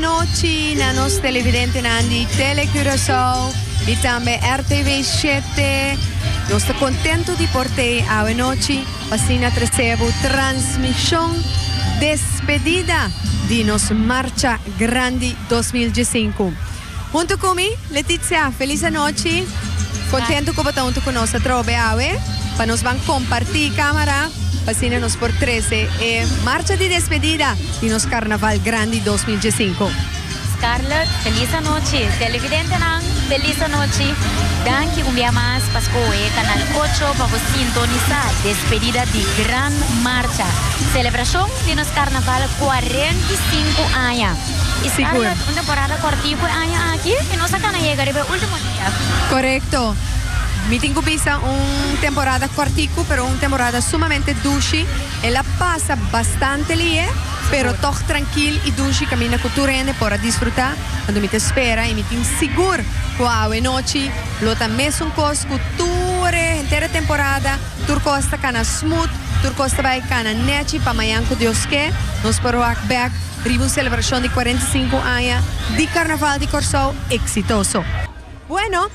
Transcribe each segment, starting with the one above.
noite na nos televidente nandi Telecurasao e também RTV 7. Nós estamos contentos de portar a noite assim recebo transmissão despedida de nos Marcha Grande 2015. Junto comigo, Letizia, feliz noite. Contento que você conosco trove ave, para nos van compartir cámara, assim nos por 13 marcha de despedida de nos Carnaval Grande 2015. Scarlett, feliz noche. Televidente nang, feliz noche. Danke un día más, Pascoe, Canal 8, para sintonizar despedida de Gran Marcha. Celebración de nos Carnaval 45 años. Y Scarlett, una temporada cortita años aquí, y nos sacan a llegar el último día. Correcto. Mi tengo vista una temporada cortico, pero una temporada sumamente dulce. Ella pasa bastante lì, pero toch tranquil y dulce, camina con tu rende para disfrutar. Cuando me te espera y me te seguro que a noche lo también son cosas que tu entera temporada, tu costa cana smooth, tu costa vai cana nechi, pa mañana con Dios que nos por back, ribu celebración de 45 años de Carnaval de Corsao exitoso. Bueno,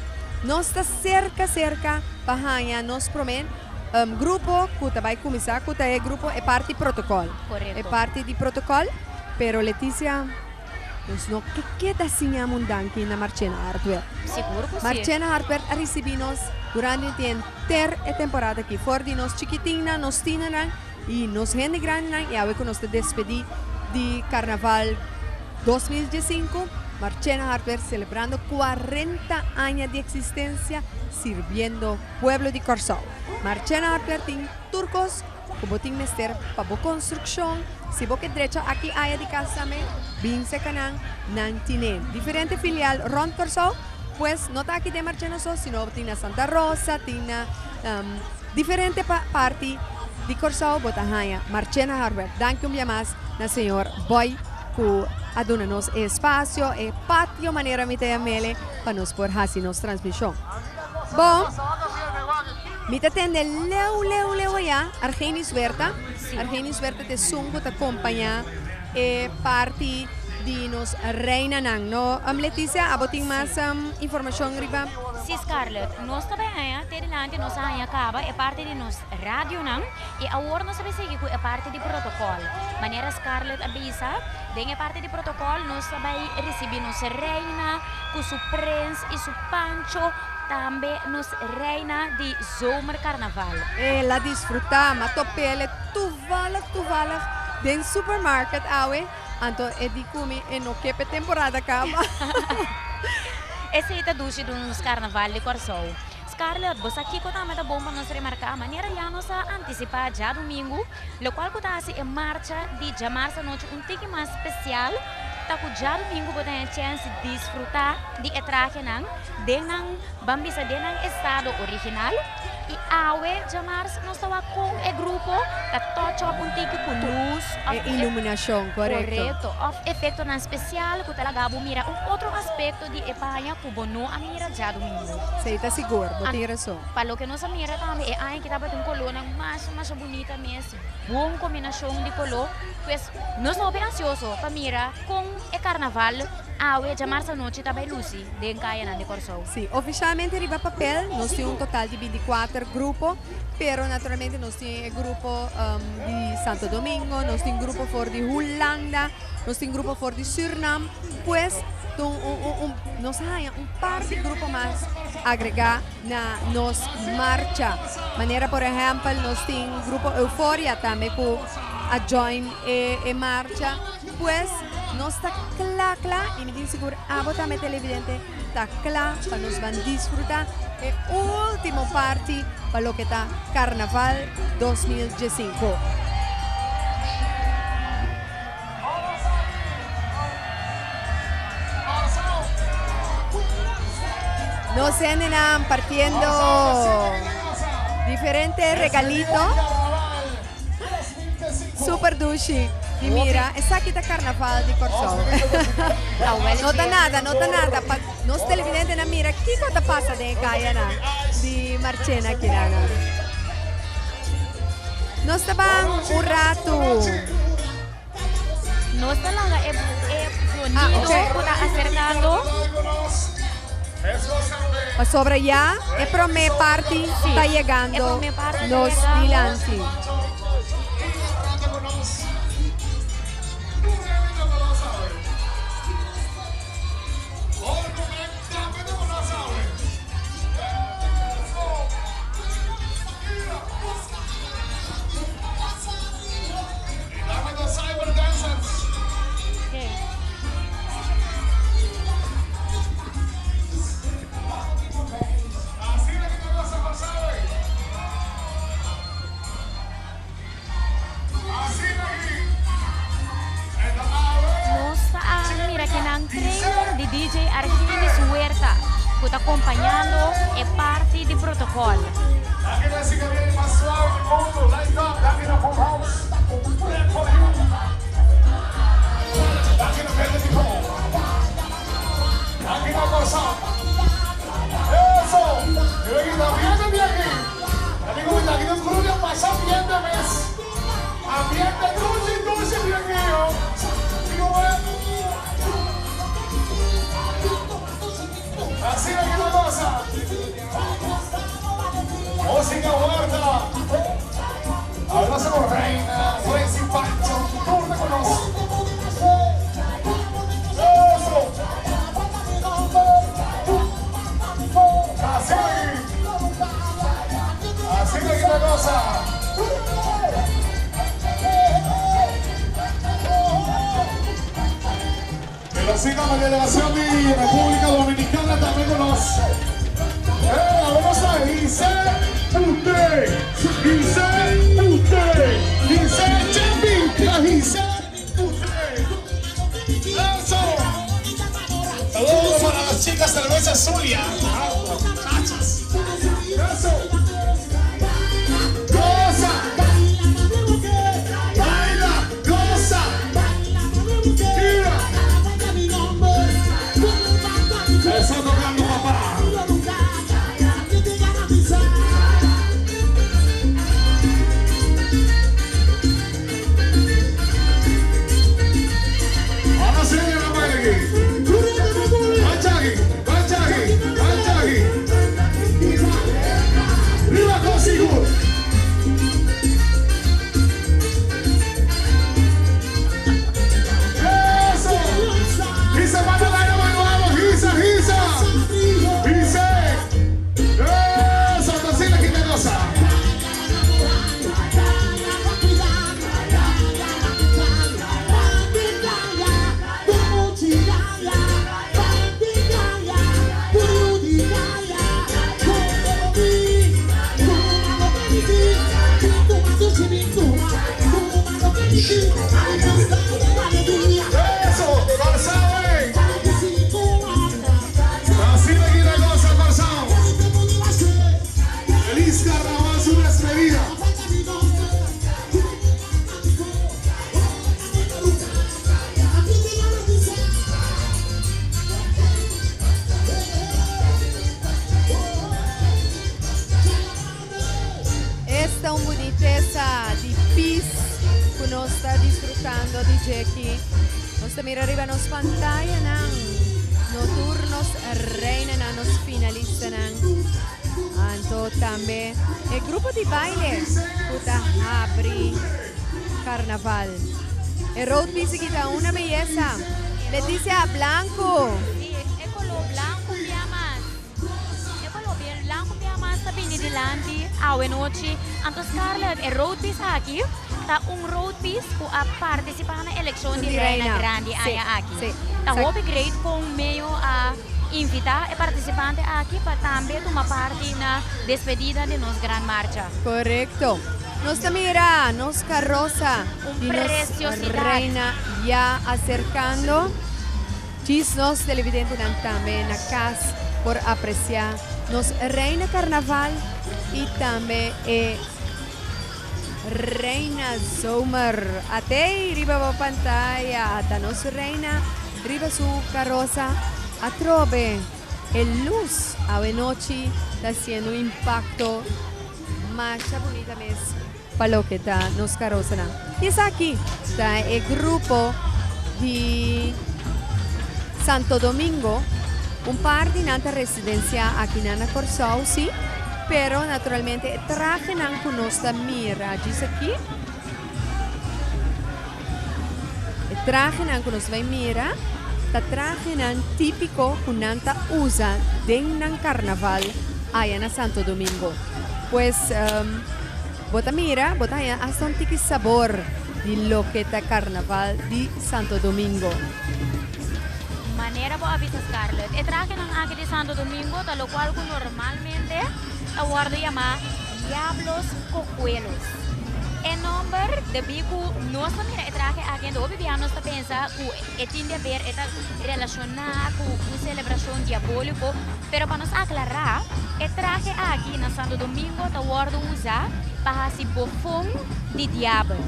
nós está cerca para nos promete grupo que vai começar, que é grupo é parte do protocolo. Correto. É parte do protocolo, pero Letícia, nós não que da sinha mundanque na Marchena Hardware. Seguro que sim. Marchena Hardware recebemos durante a inteira temporada aqui, fora de nós chiquitina, nós tinha e nós gente grande e agora que nós despedir de Carnaval 2015. Marchena Hardware celebrando 40 años de existencia sirviendo pueblo de Corsao. Marchena Hardware tiene turcos, como tiene mester para construcción. Si vos que derecha aquí hay de casa me, bien se canan, nan tiene diferente filial rond Corsao, pues no está aquí de Marchena sino tiene Santa Rosa, tiene diferente parte de Corsao, botajaya. Marchena Hardware, danke un día más, na señor Boy, que aduna-nos espaço e patio maneira me ter mele para nos por assim nos transmissão. Bom, me atende leu já Argenis Verta. Argenis Verta te sungo te acompanhar e parte de nos reina nang no. Letícia, aboting mais informação riba. Sim, Scarlett, nós também até delante nós acaba é parte de nos rádio nang e agora nós sabemos que é parte do protocolo. Maneira Scarlett avisa, dentro parte do protocolo nós também recebemos reina, com su prince e su pancho, também nos reina de zomer carnaval. La disfrutamos, topele, tuvalig, den supermarket awe, anto é de comer e no que temporada acaba. Essa é a ducha dos carnaval de Corsao. Scarlett, você aqui que também tá bom para nos remarcar, maneira já nós antecipar já domingo, o qual que tá é marcha de jamar essa noite um tique mais especial, tá com já domingo você tem a chance de desfrutar de traje nang, denang bambisa denang estado original. E awe jamar nós tá com o grupo, tá tocho um tique com luz, iluminação, correto. Of efeito na especial, que talaga mira outro aspecto de epanha que bono a mira já domingo. Você está seguro, você tem razão. Para o que nós mira também é aí que tá batendo color mais bonita mesmo. Boa combinação de color, pois nós não bem ansioso para mira com o carnaval. Awe jamar essa noite também Lucy, de Caia de Corsao. Sim, oficialmente riba papel, nós temos total de 24 grupos, pero naturalmente nós temos grupo de Santo Domingo, nós temos grupo for de Holanda, nós temos grupo for de Suriname, pues nós há par de grupo mais agregar na nos marcha. Maneira, por exemplo, nós temos grupo Euforia também com a join e marcha, pues nós está claro e me diz seguro também televidente está claro para nos van disfrutar e último parte para o que está Carnaval 2015. Nos andan partiendo diferentes regalitos super dulce. Y mira, esa aquí está Carnaval de Corsao. Nota nada. Nos televidentes na mira, ¿qué cosa pasa de Caia de Marchena aquí nana? Nos estaban un rato. Nós talaga sonido ok. está acercando. Sobre ya, e pro me party Sí, está e llegando pro me party está los llegando. dilanti. Mira que en trailer de DJ Argenis Huerta, que está acompañando el parte de protocolo. Aquí la chica viene más suave del mundo, light up, aquí la full house. Aquí la gente tipo. Aquí la cosa. Eso. Y aquí también de aquí. Amigo, aquí nos cruce pasa bien de mes. Ambiente dulce bien mío. Digo, así aquí la cosa. Música Huerta. Ahora somos reina, Frenzy Pancho, tú me conoces. Eso. Así de aquí la cosa. Que lo siga la delegación de República Dominicana también conoce. Vamos a dice usted, dice Chapita, dice usted. Eso. Saludos para las chicas cerveza Zulia. Muchachas. Eso. Goza. Baila, goza. Tira. Eso tocando papá. Esta uniteza di PIS que nos está disfrutando di Jackie. Nos mira arriba nos pantalla nang noturnos reina na nos finalista nang anto también el grupo di baile puta abri carnaval. El road PIS quita una belleza. Leticia Blanco. Sí, eccolo blanco piamas. Eccolo bien blanco piamas sa bini dilanti awe noci. Anto Scarlett, el road piece aqui tá road piece que a participar na eleição de Reina Grande aqui. Sì. Tá hope great com meio a invitar e participante aqui para também tomar parte na despedida de nos gran marcha. Correcto. Nos mira, nos carroza Un y nos preciosidad. reina ya acercando. Chisnos televidentes también acá por apreciar. Nos reina carnaval y también reina zomer. Ate riba pantalla, hasta nos reina riba su carroza. Atrobe el luz a noche está haciendo impacto más bonita mes para lo que está nos carrozan. Y es aquí está el grupo de Santo Domingo, un par di nanta residencia aquí en Corsao, sí, pero naturalmente traje nan con nuestra mira, dice aquí. Traje nan con nuestra mira, ta traje nan típico con nanta usa den nan carnaval allá en Santo Domingo. Pues, bota mira, bota hasta un tiki sabor di lo que ta carnaval di Santo Domingo. Manera po avisa Scarlett. E traje ng aki di Santo Domingo, lo cual ko normalmente awardo llama Diablos Cocuelos. En nombre de Biku, no se mira e traje aquí do vivianos ta pensa que tiende a ver esta relacionada con una celebración diabólico, pero para nos aclarar, e traje aquí na Santo Domingo ta awardo usa para si bofón de diablo.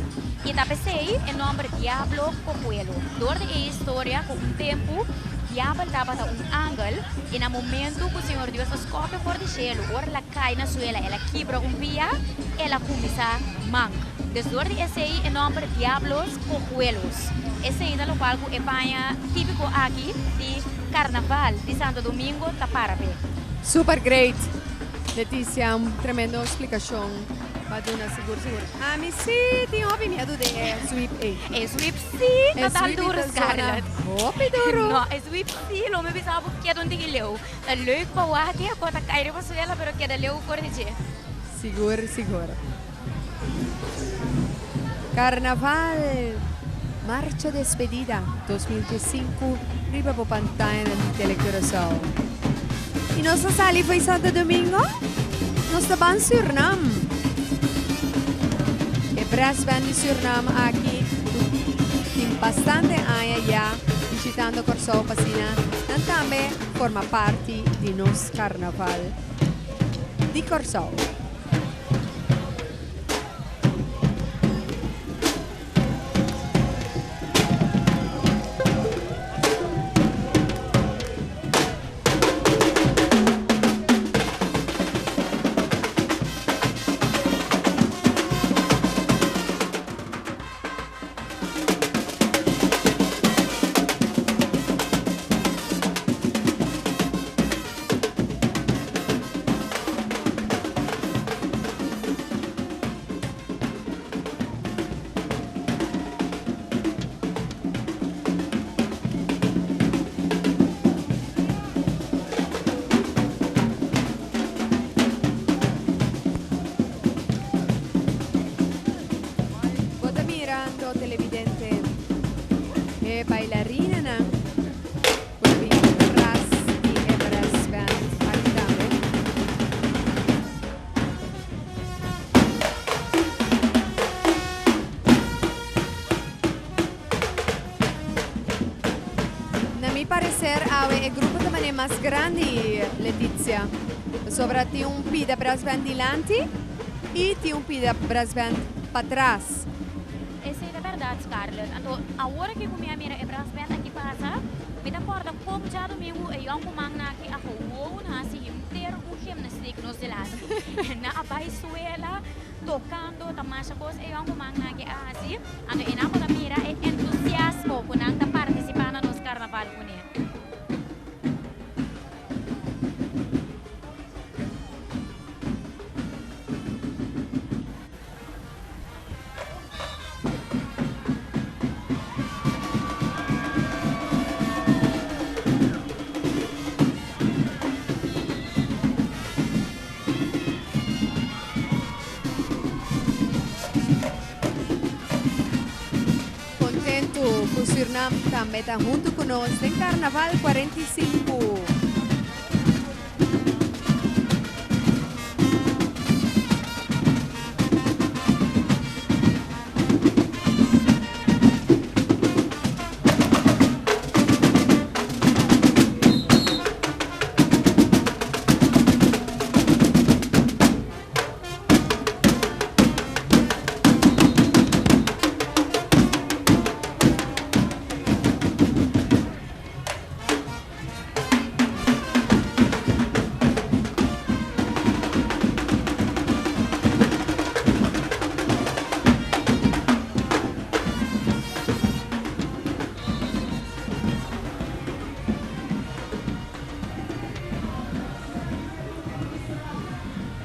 E ta pensei em nome Diablo Cocuelo. Durante a história, com um tempo, Diablo estava ángel e no momento que o Senhor Deus escope por de gelo, ela cai na suela, ela quebra pia, ela começa a manca. Desde esse aí, em nome Diablos Cocuelos. Esse aí é o qual é panha típico aqui de Carnaval de Santo Domingo, Taparabe. Super great. Leticia, un tremendo explicación. Madonna, sicuro. Ah, mi sì, ti ho medo de sweep A. E sweep sì, total duro, Scarlett. Hopi duro. No, e sweep sì, lo me pensava che non ti leu. È leuk pa wati, a kota kairi pa suela, pero che da leu corrige. Sicuro. Carnaval, marcha despedida 2015, riba po pantalla del Telecorazao. E nostra sali foi Santo Domingo? Nostra ban Suriname. E brass band di Suriname aqui, tem bastante anos já visitando Corsao Pasina, e também forma parte de nosso carnaval de Corsao. Televidente e bailarina na ras di Everest Band Agdame. Na mi parecer ave el grupo también más grande, Letizia. Sobre ti un pida brass band dilanti e ti un pida brass band para atrás. Essa é a verdade, Scarlett. Então, a hora que eu me mira e braço bem aqui passa, me dá porta como já domingo e eu comando aqui a rua, na assim inteiro o gimnastic nos de lado. Na abaixoela, tocando, tamasha coisa e eu comando aqui assim. Então, e na hora mira é entusiasmo com a participando nos carnaval com ele. O Suriname também está junto conosco em Carnaval 45.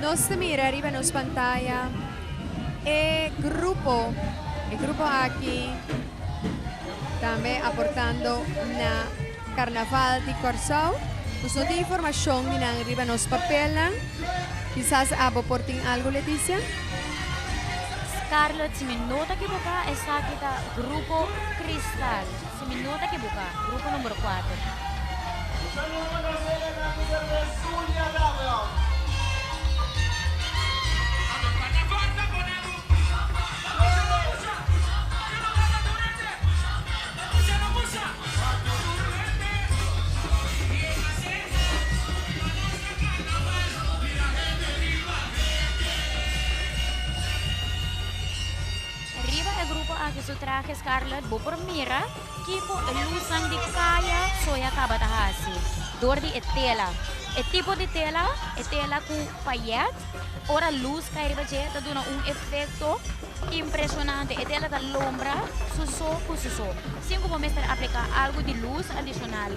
Nos mira arriba nos pantalla el grupo aquí también aportando na Carnaval di Corsao. Nos não tem informação de arriba nos papel. Quizás abo porting algo, Leticia? Scarlett, si mi nota que buka, está kita Grupo Cristal. Si mi nota que buka, grupo número 4. Aqui su traje Scarlett bo por mira que po ilusang di kaya soya kabatahasi dor di tela tipo de tela ku payet ora luz kay riba je ta dona efecto impressionante tela da lombra suso ku suso cinco momentos para aplicar algo de luz adicional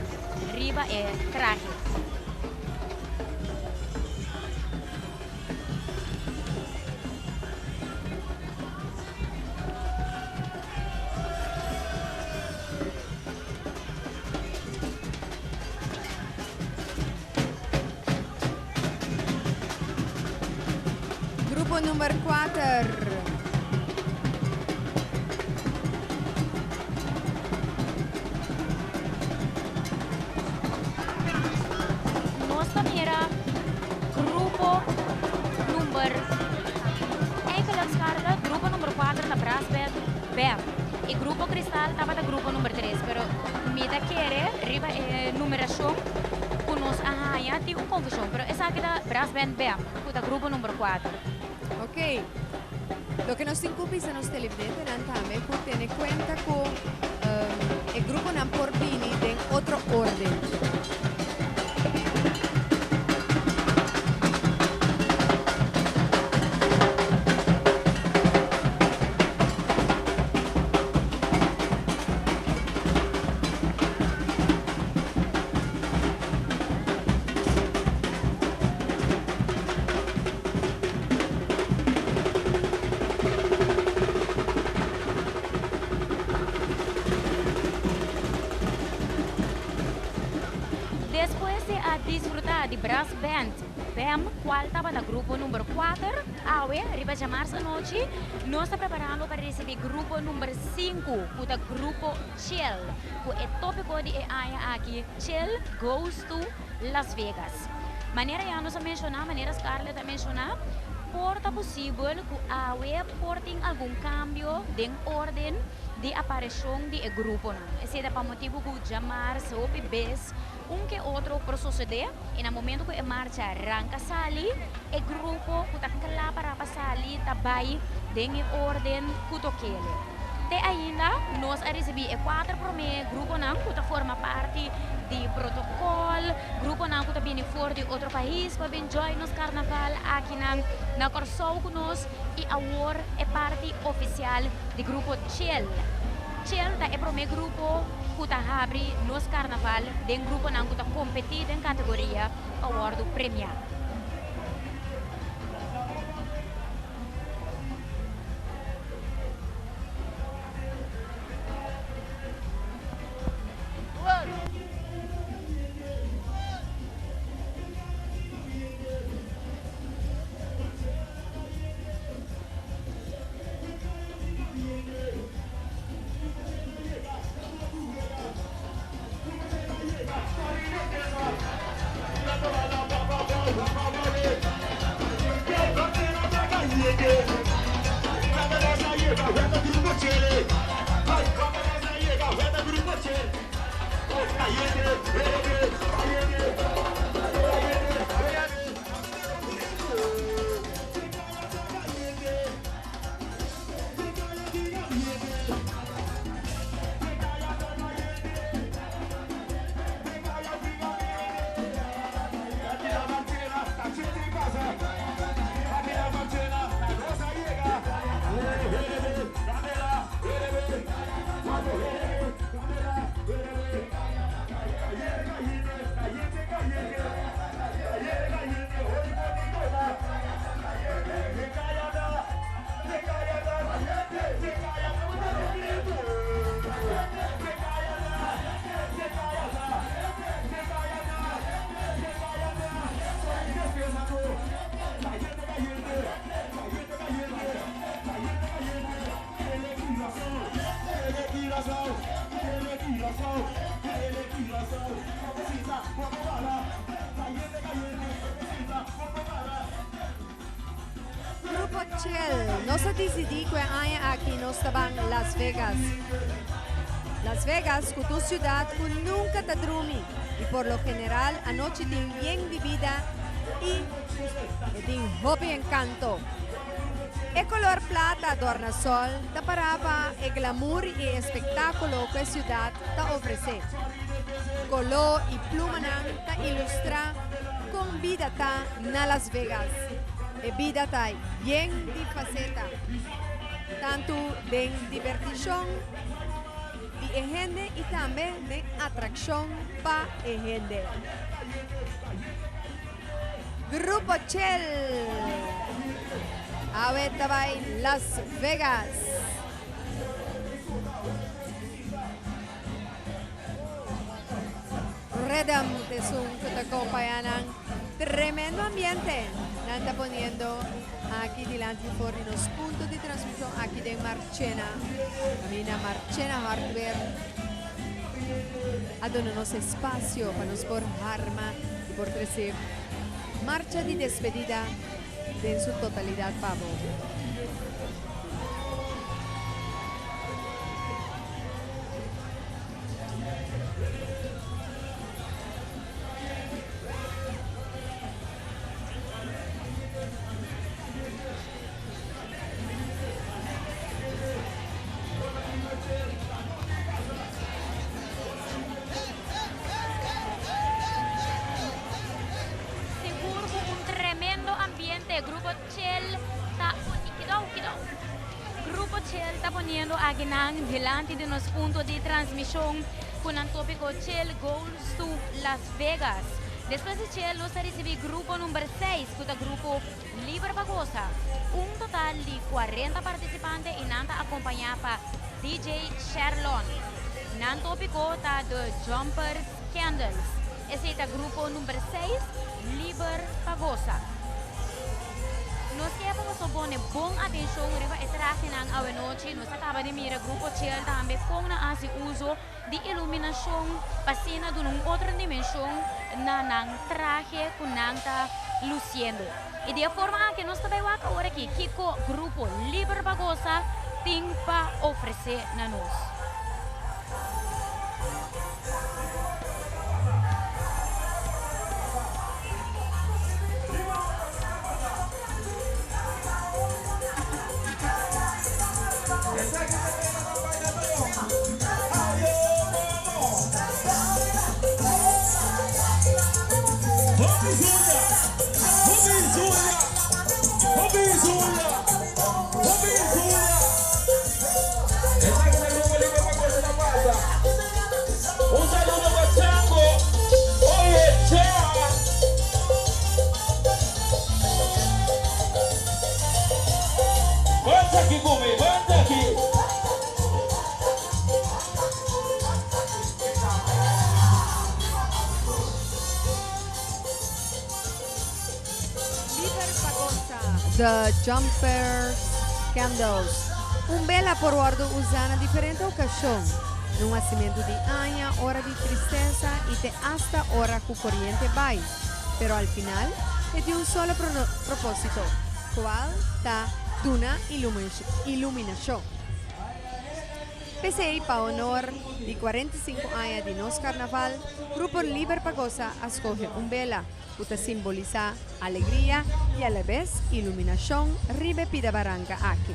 riba traje. Grupo number 4. Nossa mira grupo number eigenlijk Scarlett, grupo number 4 na brass band BEM e grupo Cristal tava da grupo number 3 pero mida quere riba numeração con nos ahaya ti un confusión pero esa aqui da brass band BEM da grupo number 4. Ok, lo que nos incumbe se nos televidentes también tiene cuenta con el grupo Namporbini en otro orden. Disfrutar de brass band BEM, qual estava no grupo número 4. Awe, riba de março à noite, nós estamos preparando para receber grupo número 5, o grupo Chill. O tópico de AIA aqui, Chill goes to Las Vegas. Maneira já nós mencionar, maneira Scarlett a mencionar, porta possível que a Awe portem algum cambio de ordem de aparição de grupo. Esse é para motivo que já março ou bebês que outro por suceder e no momento que a marcha arranca sali o grupo que está lá para passar ali também em ordem que toquele. De ainda nós recebemos 4 primeiros grupo não que forma parte do protocolo grupo não que viene fora de outro país para enjoy nos carnaval aqui na Corsao conosco e agora é parte oficial do grupo Chill. Chill é o primeiro grupo que abre nos carnaval de grupo não que competir em categoria award premiado. Chel, nos decidí que hay aquí nos estaban Las Vegas. Las Vegas, que tu ciudad que nunca te drumi y por lo general anoche tiene bien vivida y tiene hobby encanto. El color plata adorna sol, te paraba el glamour y espectáculo que la ciudad te ofrece. Color y pluma te ilustra con vida na Las Vegas. E vida ta bien de faceta, tanto de diversión de gente y también de atracción para gente. Grupo Chel, ahorita va Las Vegas. Redam de Zoom que te acompañan. Tremendo ambiente. Anda poniendo aquí delante por los puntos de transmisión aquí de Marchena. Camina Marchena Hardware. Adónanos espacio para nos por arma y por crecer. Marcha de despedida de su totalidad, Pablo. Grupo Chel está poniendo a Guinang delante de los puntos de transmisión con el tópico Chel Goes to Las Vegas. Después de Chel, nos recibe grupo número 6, que es el grupo Liber Bagosa. Un total de 40 participantes y nanta acompañada por DJ Sherlon. El tópico está de Jumpers Candles. Ese es el grupo número 6, Liber Bagosa. Nos queremos poner buena atención a esta a noche. Nos acaba de mirar el grupo Chel también con una hace uso de iluminación pasina de una otra dimensión en traje con nanta luciendo. Y de forma que nos está ahora aquí, Kiko Grupo Liber Bagosa tiene para ofrecer a nos. Un saludo para Chango. Oye, chao. Vente aquí, Gumi, vente aquí. Liber Bagosa, The Jumpers Candles. Un bella forward usada en diferentes ocasiones. Un nacimiento de año, hora de tristeza y de hasta hora con corriente vai. Pero al final es de un solo propósito, cual está de una iluminación. PCI para honor de 45 años de nos carnaval, Grupo Liber Bagosa escoge un vela que simboliza alegría y a la vez iluminación ribe pida barranca aquí.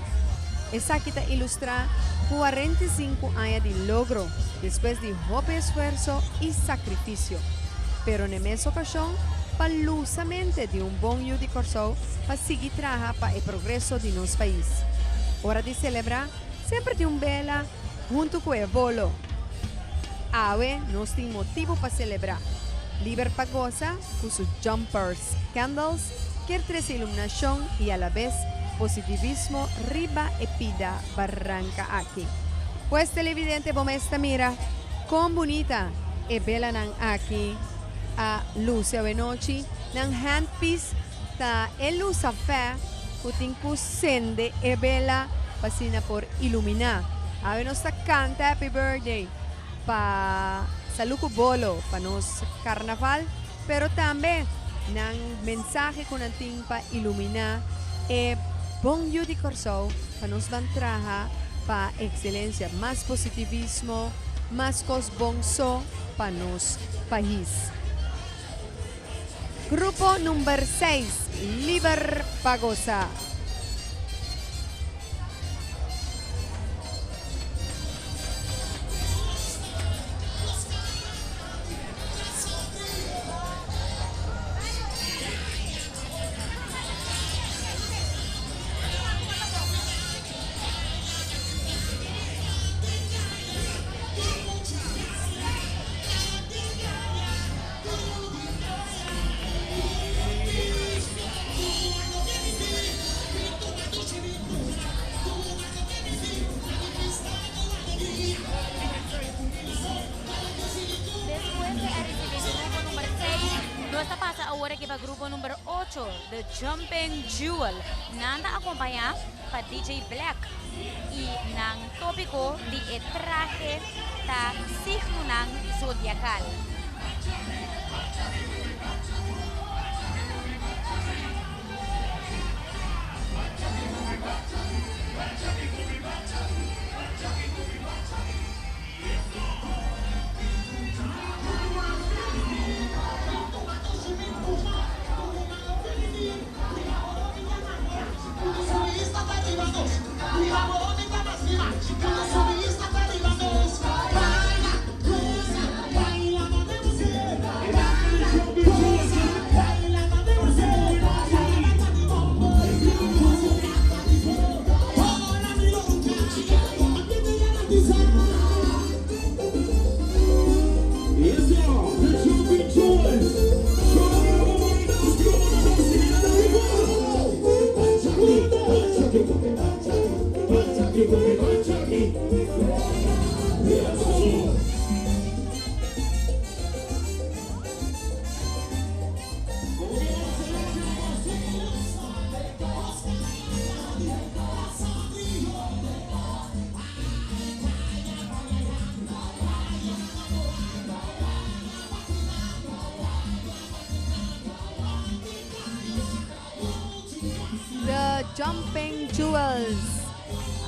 Esa que te ilustra 45 años de logro después de mucho esfuerzo y sacrificio. Pero en esa ocasión, palusamente de un buen de corso para seguir trabajando para el progreso de nuestro país. Hora de celebrar, siempre de un vela junto con el bolo. Ahora nos tem motivo para celebrar. Liber Bagosa con sus Jumpers Candles, que trae iluminación y a la vez positivismo riba e pida barranca aquí. Pues televidente bomesta mira con bonita e bella nan aquí a Lucia Venoci nan handpiece ta el luz a fe putin sende e bella pasina por iluminar. A ver nos canta happy birthday pa saluco bolo pa nos carnaval, pero también nan mensaje con el timpa iluminar e Bong yu di Corsou, para nos van traja para excelencia, más positivismo, más cos bonso para nos país. Grupo número 6, Liber Pagosa. Nuestra pasa ahora que va grupo número 8, The Jumping Jewel. Nanda acompaña para DJ Black. Y nang tópico de traje ta signo nang zodiacal. The Jumping Jewels.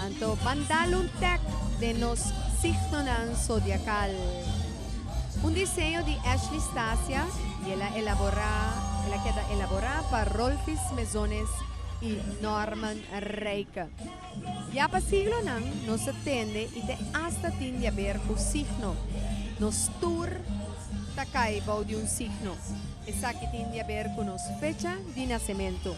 Anto pantalon tech de nos signo zodiacal. Un diseño de Ashley Stasia y ella queda elaborada para Rolfis Mesones y Norman Reika. Ya para siglo nos atende y de hasta tiende a ver un signo. Nos tour takaibo de un signo. Esa que tiende a ver con nos fecha de nacimiento.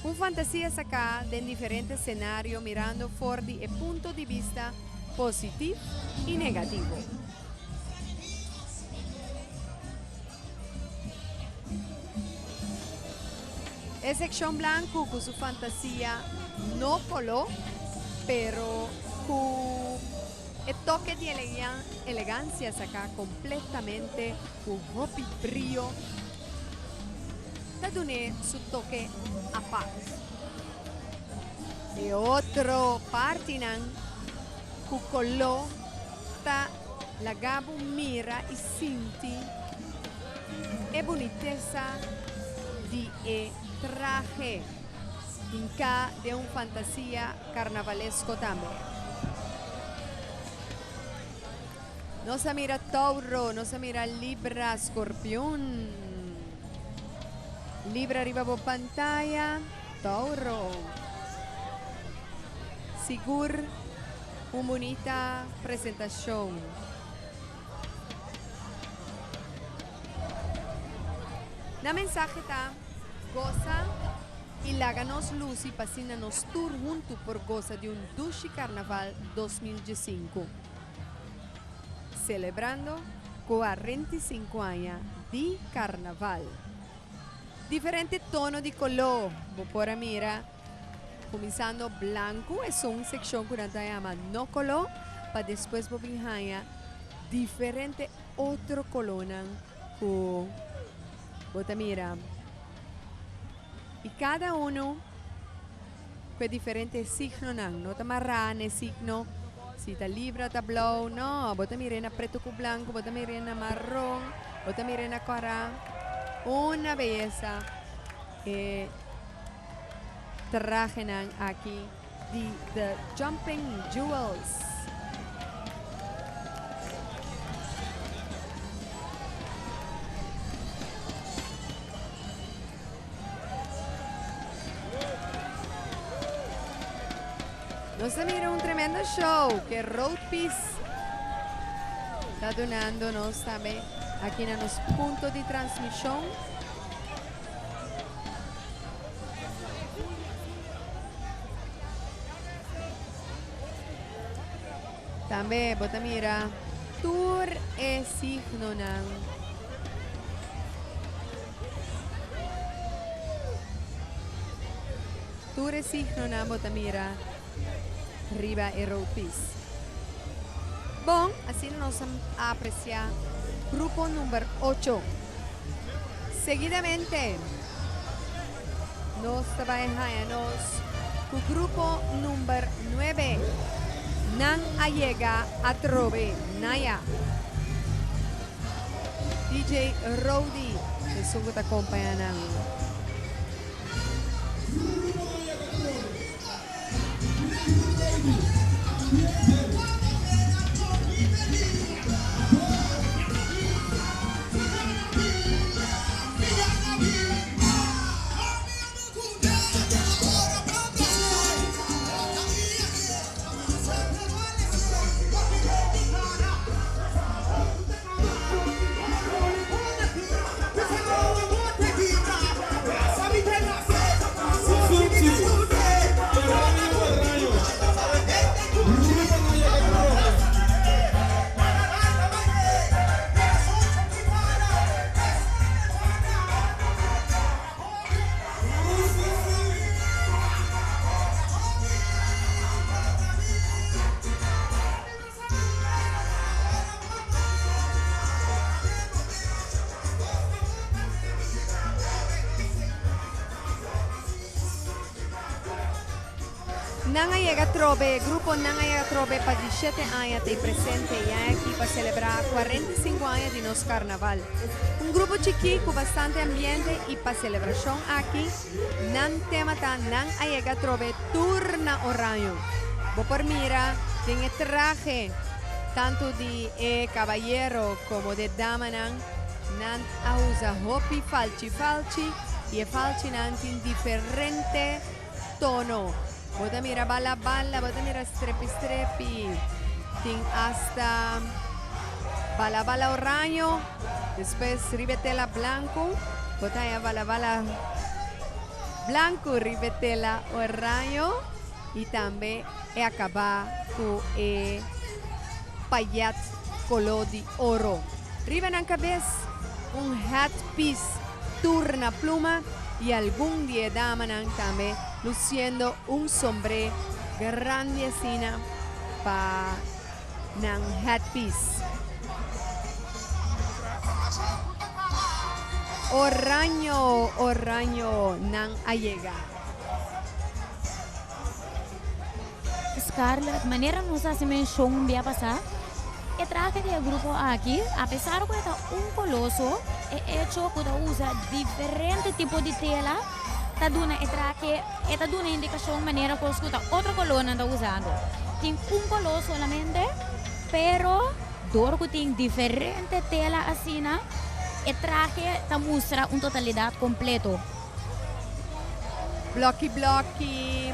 Un fantasía acá de diferentes escenarios mirando por el punto de vista positivo y negativo. Es sección blanco con su fantasía no coló, pero con el toque de elegancia acá completamente con ropa y brillo. Dune su toque aparte. E otro partinan cucolò ta la gabu mira y sinti e boniteza di traje inca de un fantasía carnavalesco también. No se mira Tauro, no se mira Libra, Escorpión. Libra arriba por pantalla, Tauro. Sigur, una bonita presentación. La mensaje está, goza y láganos luz y pasínanos tour junto por goza de un Dushi Carnaval 2015. Celebrando 45 años de Carnaval. Diferente tono de color, por mira, comenzando blanco, es una sección que se llama no color, para después bobinhaya diferente otro color con mira. Y cada uno con diferente signo no te marrane signo, si ta libra ta blau, no, mira en preto con blanco, mira en marrón, mira en cara. Una belleza. traje ng aquí the Jumping Jewels. Nos mira un tremendo show que Road Peace está donándonos también aquí en los puntos de transmisión. También, bota mira, tour e signo ng tour e signo ng bota mira Riva e Road Peace. Bon, así nos aprecia grupo número 8. Seguidamente, nos trabajaremos con grupo número 9. Nang Ayega Atrobe Naya. DJ Rody, que sugot acompaña namin. Nangayega Trobe, grupo Nangayega Trobe para 17 años de presente y aquí para celebrar 45 años de nos carnaval. Un grupo chiquito con bastante ambiente y para celebración aquí, nan tema ta Nangayega Trobe turna oranyo. Bo por mira, tiene traje tanto de caballero como de dama nan usa hopi falchi y falchi nan in diferente tono. Bota mira bala, bota mira strepi. Ting hasta bala oranyo. Después ribetela blanco. Bota ya bala blanco, ribetela oranyo. Y también acabar con payat color de oro. Riba ng cabeza un hat piece, turna pluma y algún día dama también luciendo un sombrero grande asina pa ng hat piece. Oranyo ng Ayega. Scarlett, manera nos hace mención vía pasar. El traje del grupo aquí, a pesar de que es un coloso, es hecho con usa diferentes tipos de tela. Está dando el traje, está dando una indicación manera que escuta otra color está usando. Tiene un color solamente, pero dor que tiene diferente tela así, el traje te muestra una totalidad completo. Blocky,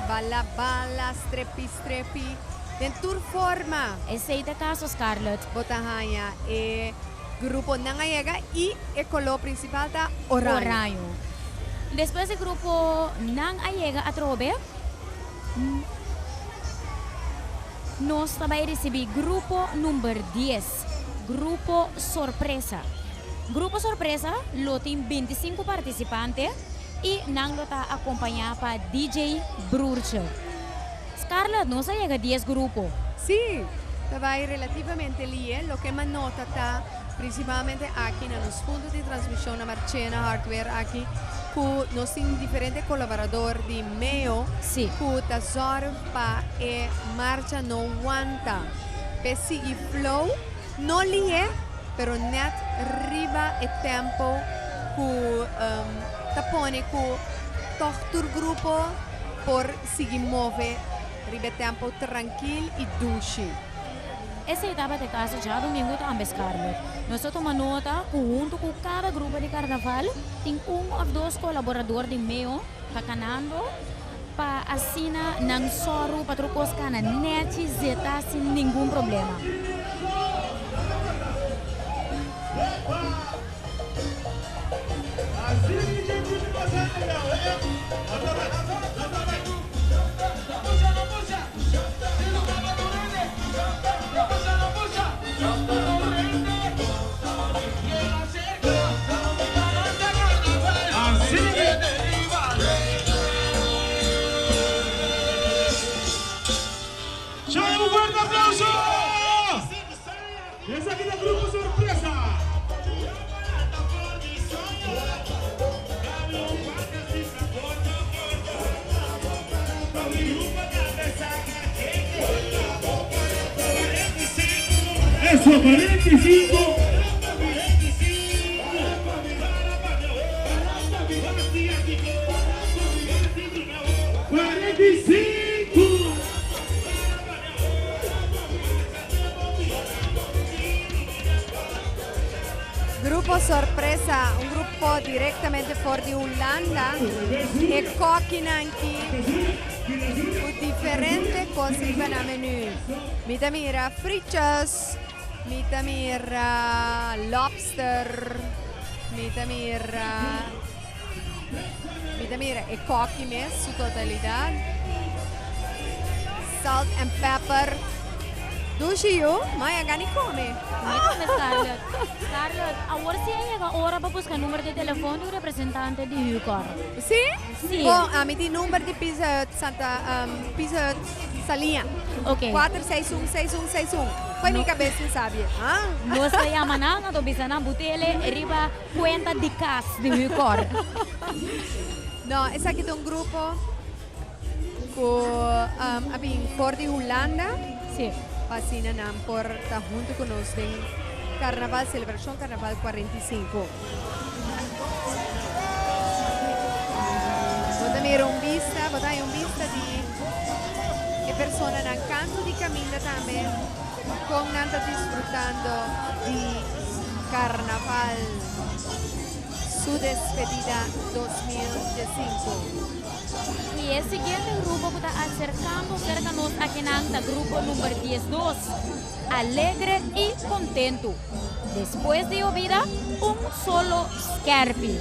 bala, strepi. Den tur forma. Ese es el caso, Scarlett. Botahaya, grupo Nangayega y el color principal está oranyo. Después del grupo Nangayega Atrobe, nos va a recibir grupo número 10, Grupo Sorpresa. Grupo Sorpresa lo tiene 25 participantes y Nang lo está acompañado por DJ Brurcho. Scarlett, no se llega a 10 grupos. Sí, va relativamente lié. Lo que más nota está principalmente aquí en los puntos de transmisión a Marchena Hardware aquí, con los diferentes colaboradores de MEO, sí, con tesoro para marcha no aguanta. Pesi y flow, no lié, pero net riba el tempo, con tapone, con todo grupo por seguir mover, ribe tempo tranquilo e duche. Essa etapa de casa já domingo também, Scarlett. Nós tomamos nota que junto com cada grupo de carnaval tem ou dois colaboradores de meio cacanando para assinar não soro para trocar os canas net zeta sem nenhum problema. ¡Chao, un fuerte aplauso! Y ese aquí del grupo sorpresa. Eso, 45. 45. Gruppo sorpresa, un gruppo direttamente fuori di Olanda e cochinanchi con differenti cose nel menu. Mitamira fritters, mitamira lobster, mitamira e coqui mes su totalità. Salt and pepper. Doce io, ma è gani come? Scarlett, agora se chega ora para buscar o número de telefone do representante de Hucor. Sì? Sì. Bom, mi il numero di Pisa Pisa Salinha. Ok. 4616161. Poi mica bestia sabe. Ah? Nós chamamos na do bisana butele riba conta de cas de Hucor. No, è stato un gruppo con fuori di Olanda. Sì. Pasina nam porta junto con nos en Carnaval, Celebración Carnaval 45. Votai un vista di persone nel canto di Camilla también con nanta disfrutando di Carnaval su despedida 2015. E el siguiente grupo que está acercando cerca nos aquí en el grupo número 12, alegre y contento. Después de vida, un solo Scarpi.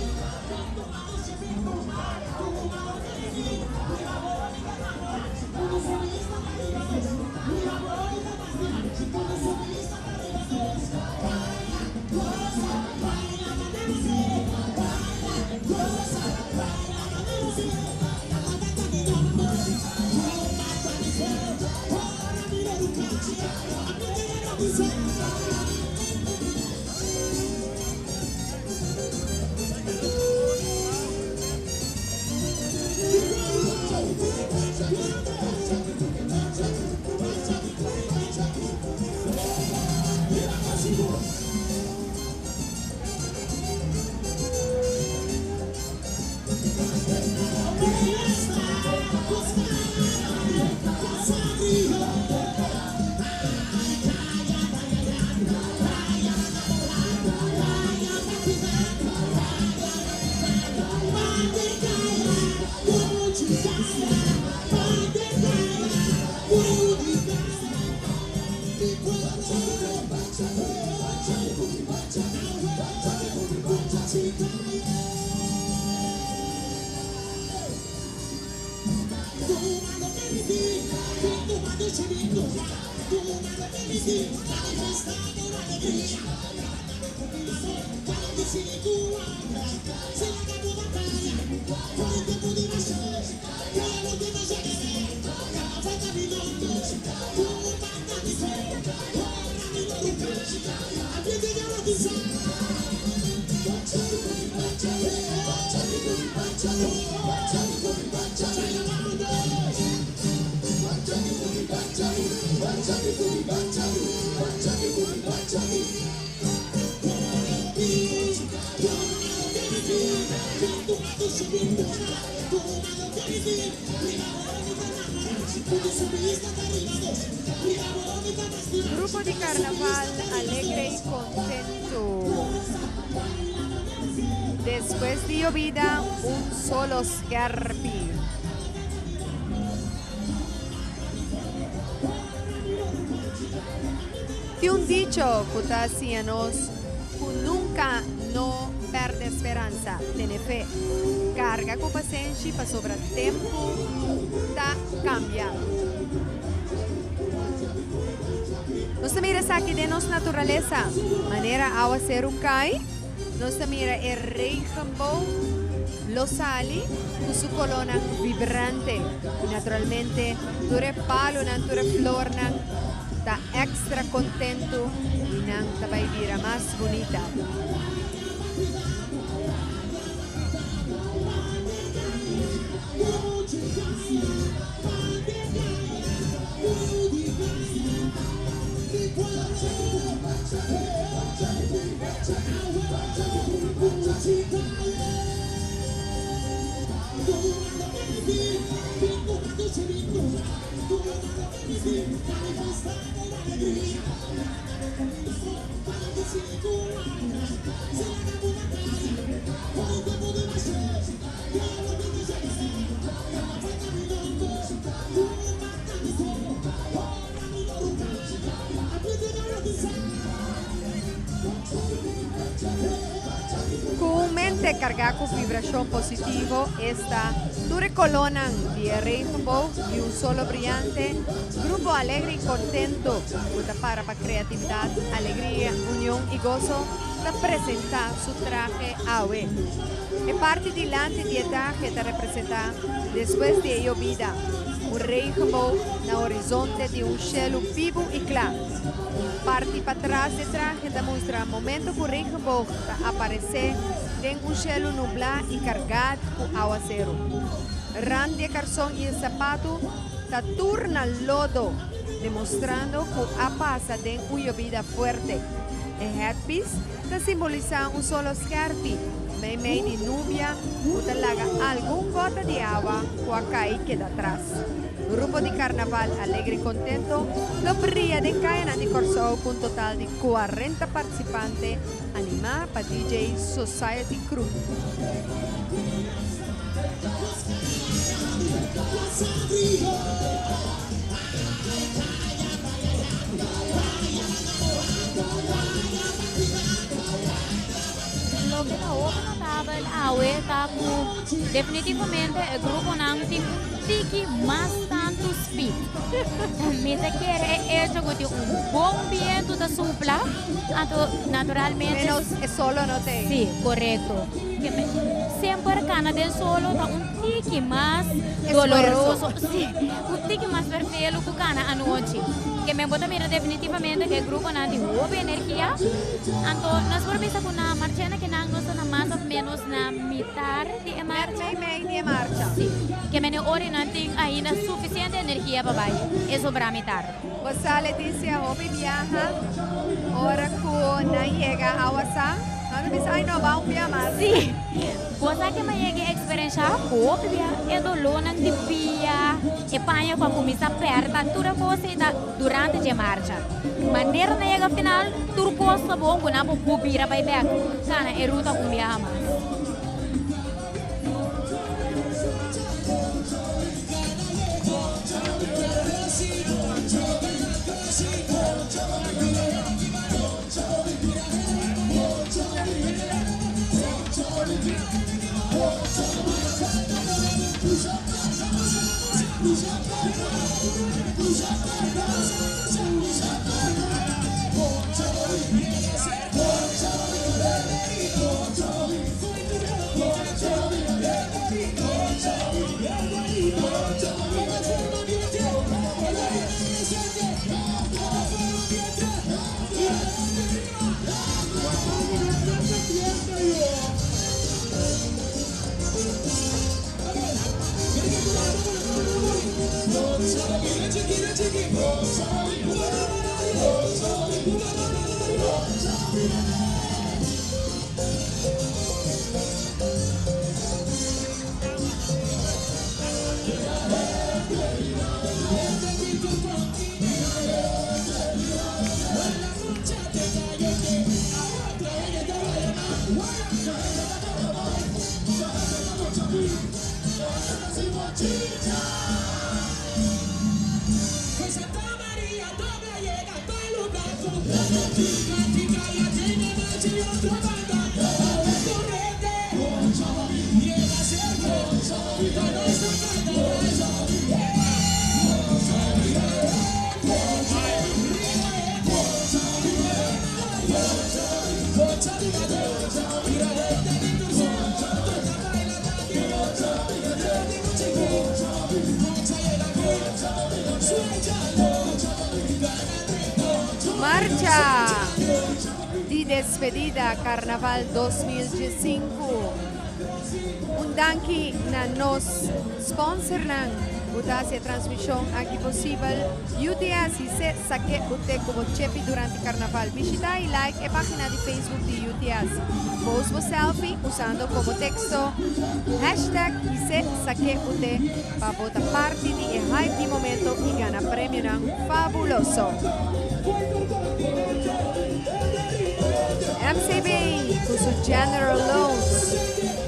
Grupo di carnaval alegre y contento. Después de llovida, un solo scarpi. Di un dicho, putasianos, nunca no perde speranza, tiene fe. Carga con paciencia para sobre tempo, está cambiando. Nos mira aquí de nos naturaleza, manera aguacero cae, nos mira el regenboog, lo sale, con su colona vibrante, y naturalmente, dure palo, dure flor, está extra contento y nanta va a vivir más bonita. Comúnmente cargado con vibración positivo esta dure colonna de regenboog y un solo brillante, grupo alegre y contento, para creatividad, alegría, unión y gozo, da presenta su traje AOE. E parte delante de traje da representa después de llovida, un regenboog na horizonte de un cielo vivo y claro. Parte para atrás de traje demuestra el momento que el regenboog aparece en un cielo nublado y cargado con aguacero. Ran de calzón y el zapato ta turna lodo, demostrando que pasa de una lluvia fuerte. El headpiece ta simboliza un solo scarpi, medio de nubia, que laga algún gota de agua que cae queda atrás. Grupo de carnaval alegre y contento lo brilla de Cayena de Corso con un total de 40 participantes animada para DJ Society Crew. Lo que no notaba el AOE está definitivamente el grupo Nanti tiki más tanto speed. Mi te quiere hecho con un buen viento de sopla, naturalmente. Menos es solo no te. Sí, correcto. Siempre Canadá solo da un tiki más doloroso, sí, un tiki más perfecto que Cana anoche. Que me bota mira definitivamente que el grupo Nanti hubo energía. Anto nos volvemos con una marcha que nos da más o menos na mitad de marcha. Media marcha. Sí, que me ore Nanti hay suficiente energía para vaya. Eso para mitad. Pues Leticia, hoy viaja, ahora que llega a Awasa, no me dice, ay no, va un día más. Sí, cosa que me llegue a experiencia, copia, e dolor ng tipia, e panha com a comida aperta, tudo coisa durante a marcha. Maneira na chega final, tudo coisa bom, quando a bubira vai back, cara, é ruta com viaja mais. despedida Carnaval 2015. Un danki na nos sponsor ng buta sa transmissão aqui possível. UTS se saque ute como chefe durante Carnaval. Visita e like a página de Facebook de UTS. Post o selfie usando como texto hashtag se saque ute para botar parte de hype de momento e ganhar prêmio ng fabuloso. MCB com seu General Loans.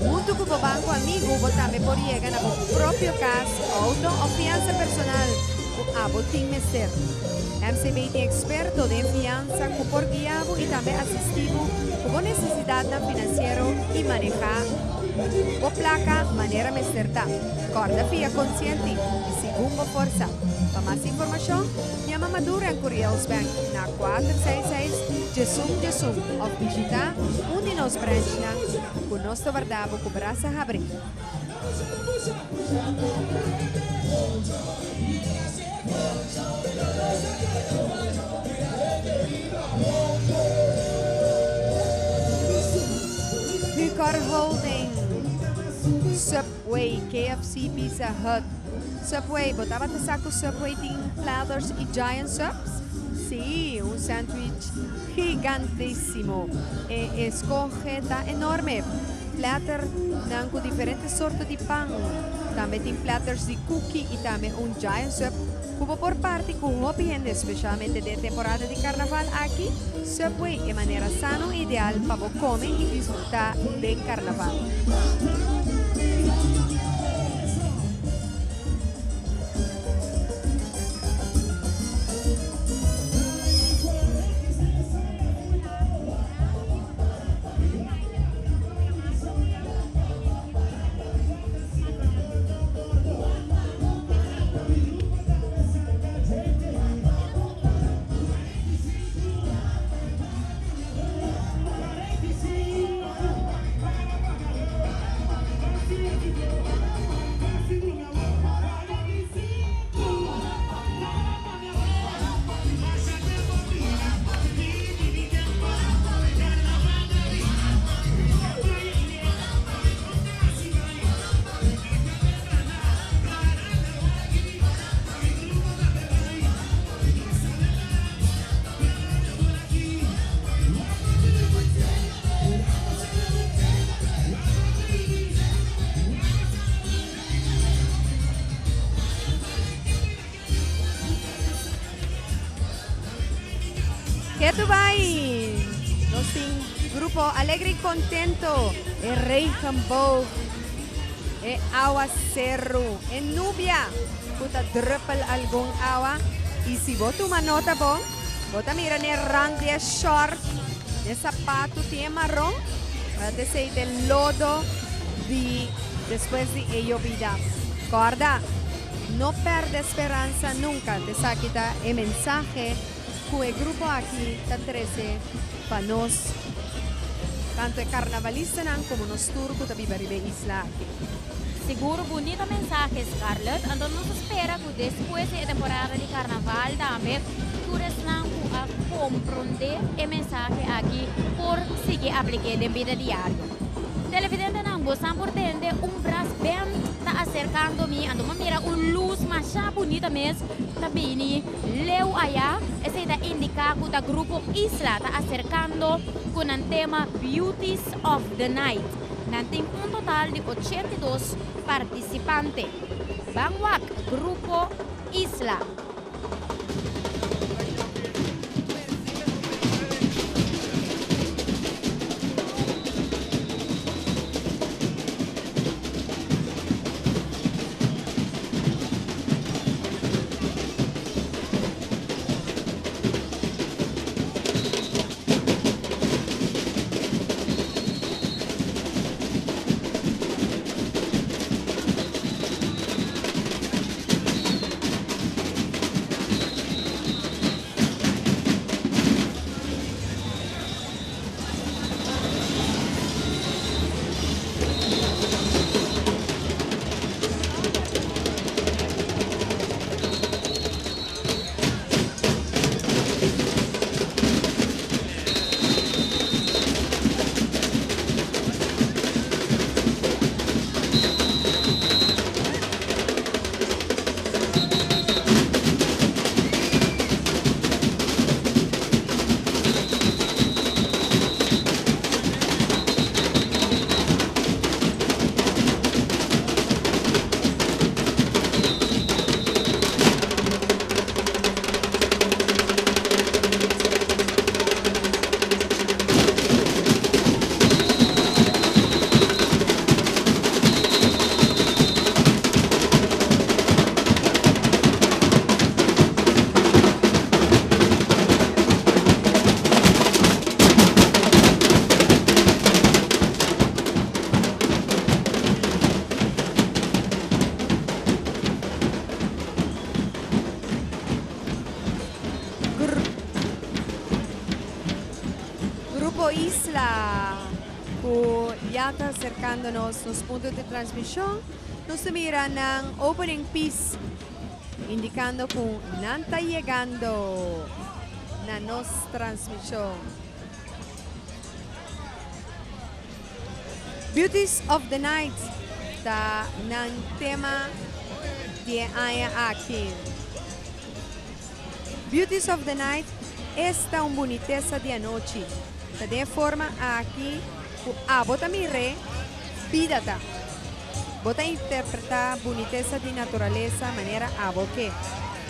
Junto com o Banco Amigo, você também pode chegar na próprio caso, auto ou fiança personal, com a botim mester. MCB tem experto de fiança, com por guiado e também assistivo, com necessidade financeira e manejar o placa maneira mesterta. Corda fia consciente e segundo força. Para mais informação, chama Madura Correios Bank na 466 Jesum ou visita um de nos branches com nosso verdade com braça abre. Hukar Holding, Subway, KFC, Pizza Hut. Subway, botava te saco Subway tem platters e giant subs? Sí, un sándwich gigantissimo e escoge tá enorme. Platter com diferentes sortes de pão. Também tem platters de cookie e também um giant sub. Como por parte com hobby especialmente de temporada de carnaval aqui, Subway é maneira sano e ideal para comer e desfrutar de carnaval. Que tu vai? Nós tem grupo alegre e contento. É Rei Cambou. É Awa Cerro. É Núbia. Puta druppel algum awa. E se bota uma nota bom, bota mira ne rang de short, de sapato tem marrom, para ser de lodo de después de ello vida. Corda, no perde esperanza nunca. Te saquita el mensaje que el grupo aquí te 13 para nos tanto carnavalista como nos turcos que viven en la isla aquí. Seguro bonito mensaje, Scarlett. Então nos espera que depois da temporada de carnaval também todos não a compreender o mensagem aqui por seguir aplicando em vida diária. Televidente não gostam por entender braço bem está acercando-me, ando mira luz mais bonita mesmo, tá bem, leu allá, esse está indicando que o grupo Isla está acercando com o tema Beauties of the Night. Tem total de 82 participantes. Bangwak, Grupo Isla. data acercándonos los puntos de transmisión, nos mira ng opening piece, indicando kung nanta llegando na nos transmisión. Beauties of the Night, ta ng tema de aya aqui. Beauties of the Night, esta boniteza de anoche. De forma aqui, bota mire, pidata. Bota interpretar boniteza de naturaleza maneira que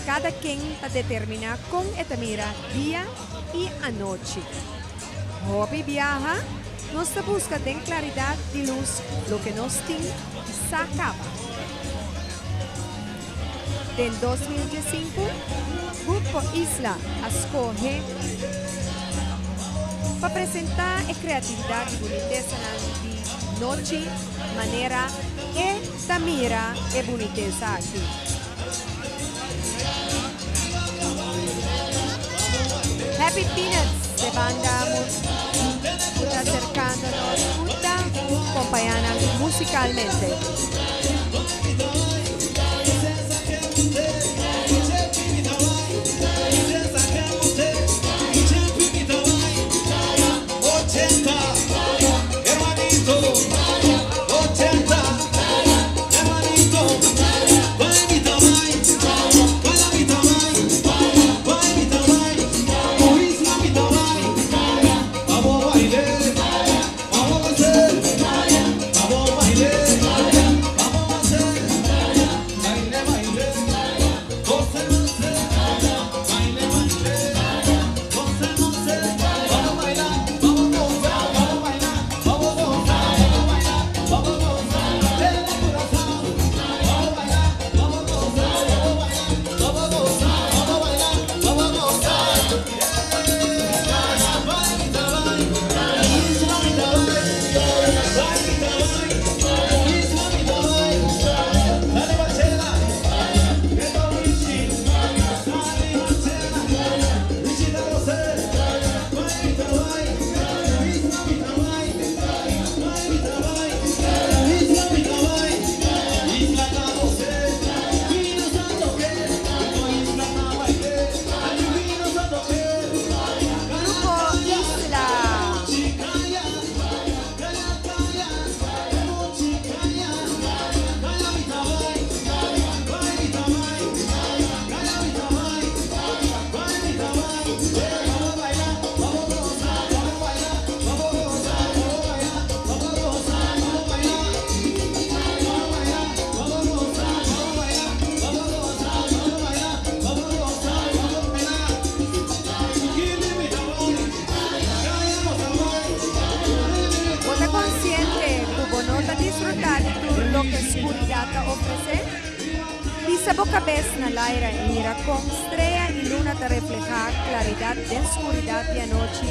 cada quem determina com esta mira dia e a noite. Hobby viaja, nos busca de claridade de luz, lo que nos tem se acaba. Del 2015, Grupo Isla escolhe para apresentar a criatividade e boniteza de noite, maneira e tamira e boniteza aqui. Happy Peanuts de banda acercándonos, acompañando musicalmente. Lo que oscuridad ofrece, pisa boca vez na laira y mira con estrella y luna te refleja claridad de oscuridad de anoche,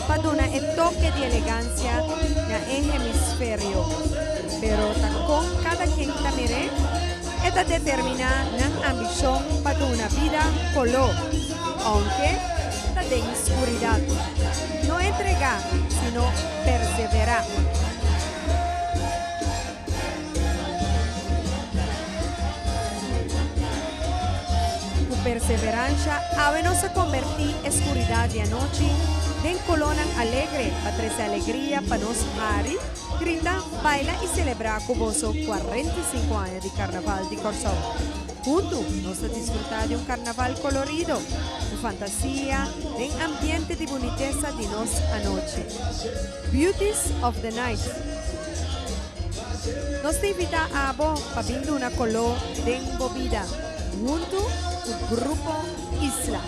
paduna el toque de elegancia na el hemisferio, pero ta con cada quien ta mire, esta determina na ambición para una vida color, aunque ta de oscuridad, no entrega, sino persevera. Perseverancia, nos convertir escuridad de anoche en colonan alegre, para alegría para nos hari, grita, baila y celebra con vos 45 años de carnaval de Corsó. Juntos nos disfrutar de un carnaval colorido, de fantasía, de ambiente de boniteza de nos anoche. Beauties of the Night. Nos invita a vos para viendo una color de embobida, junto al Grupo Isla.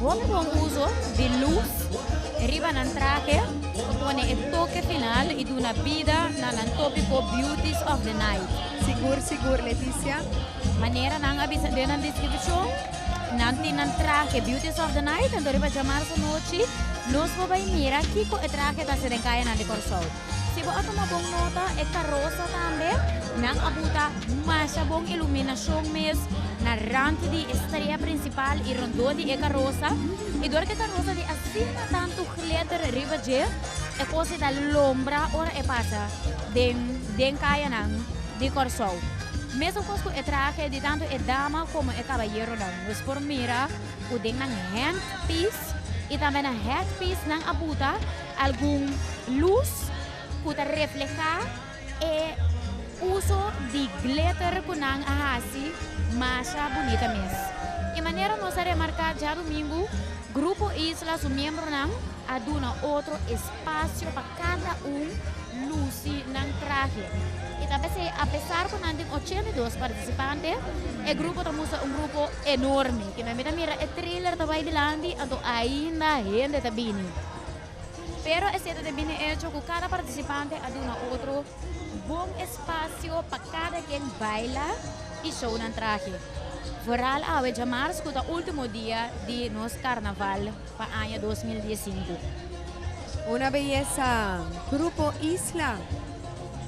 Vamos com o uso de luz, arriba na traje, pone o toque final e dá uma vida na tópico Beauties of the Night. Sigur, Leticia. Maneira na avisa na descrição, nanti na traje Beauties of the Night, então arriba chamar essa noite, Nos vai mira kiko e traje da serenkaya na de Corsol. Se bo ato mabong nota e carroça também, nang abuta masha bong iluminação mes na rante di estrela principal e rondô di e carroça. E dor que carroça di acima tanto glitter riva je, e cose da lombra ora e passa den kaya nang di Corsol. Mesmo cosco e traje di tanto e dama como e caballero nang. Nos por mira o den nang handpiece e também na headpiece nang abuta algum luz que refleja e uso de glitter que nang ahasi masha bonita mes. E maneira nós remarcar já domingo, Grupo Isla, su membro nang aduna outro espaço para cada luci nang traje. E também se apesar que nang 82 participantes, o grupo temos grupo enorme. Que me mira é trailer também de landi, então ainda gente tabini. Pero esse também é hecho que cada participante aduna outro bom espaço para cada quem baila e show nang traje. Vooral a de março, que é o último dia de nosso carnaval para o ano 2015. Una belleza, Grupo Isla,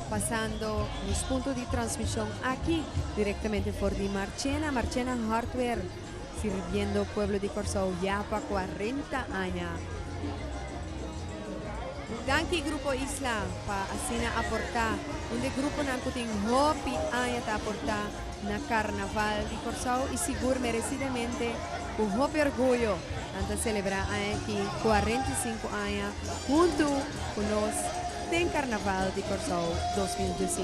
pasando los puntos de transmisión aquí, directamente por di Marchena Hardware, sirviendo pueblo de Corsol ya para 40 años. Danke Grupo Isla para así aportar, onde grupo na kuting hopi años ta aportar na carnaval de Corsol y seguro merecidamente un hopi orgullo ante celebrar aquí 45 años junto con los en Carnaval de Corsol 2015.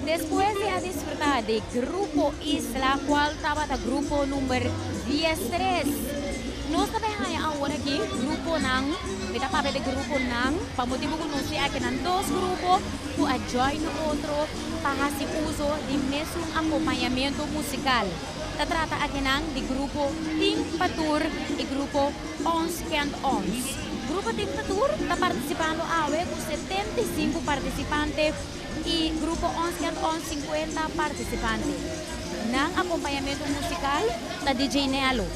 Después de disfrutar de Grupo Isla, cual estaba el grupo número 13. Nós também agora aqui, grupo Nang, kita papel de grupo Nang, para motivo que nós temos aqui dois grupos, para join outro, para fazer uso de mesmo acompanhamento musical. Se trata aqui de grupo Tim Patur e grupo Ons Kent Ons. Grupo Tim Patur está participando agora com 75 participantes e grupo Ons Kent Ons 50 participantes. Nang acompanhamento musical da DJ Nelo.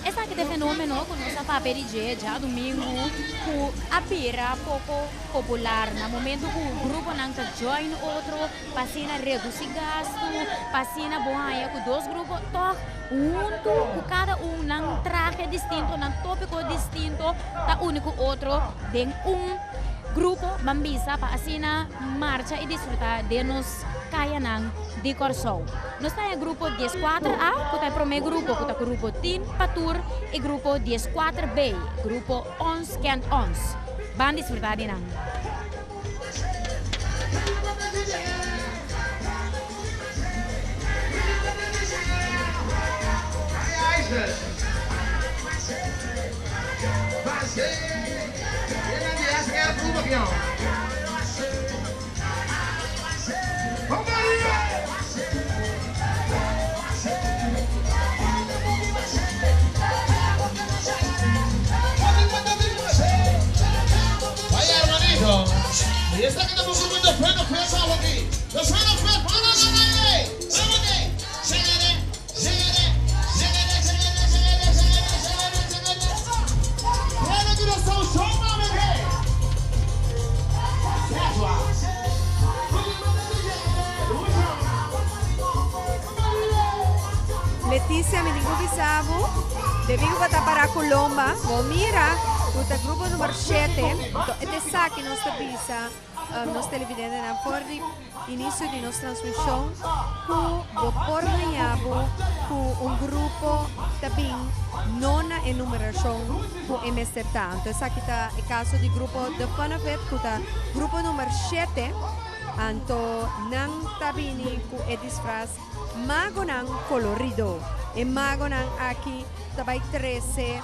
Esse aqui é fenômeno que nós papel DJ já domingo que apira pouco popular no momento que o grupo não está join outro, passina reduzir gasto, passina boa com dois grupos todos junto com cada não traje distinto, não tópico distinto, tá único outro tem grupo bambisa para assina marcha e desfrutar de nos Kayanang de Corsol. Nós temos o grupo 14A, que é o primeiro grupo, que é o grupo Tin Patur, e o grupo 14B, grupo Ons Kent Ons. Vão desfrutar de nós. Y esta que estamos subiendo freno, algo aquí. Los frenos, vamos Letícia me dijo bisavo, devido para Colomba, mira, o grupo número 7, este saque nos avisa, nos televidentes na por início de nossa transmissão, com por com grupo também nona enumeração com emester tanto. Essa aqui está o caso do grupo de Panafet, que está grupo número 7, anto nang tabini com e disfraz mago nang colorido. E mago nang aqui também 13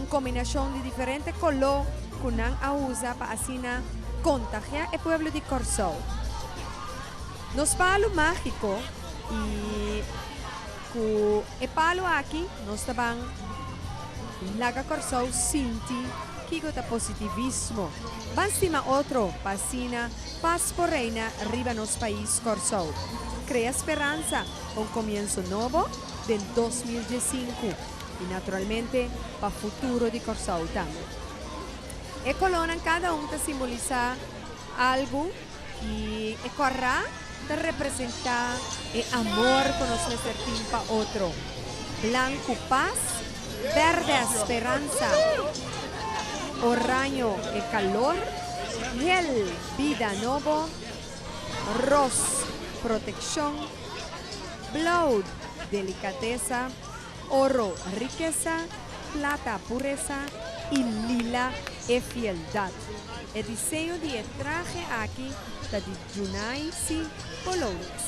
combinação de diferentes colores que nang a usa para assim contagiar o pueblo de Corsol. Nos palo mágico e ku e palo aqui nós tabang laga Corsou sinti kiko ta positivismo. Bastima outro pasina paz por reina arriba nos país Corsou. Crea esperanza con comienzo nuevo del 2015 y naturalmente para futuro de Corsou también. E colonna cada un te simboliza algo y corra te representa el amor con nuestro para otro. Blanco paz, verde esperanza, orange el calor, gel vida nuevo, ros protección, blau delicadeza, oro riqueza, plata pureza y lila fieldad. El diseño de traje aquí está de Junaisi Polones.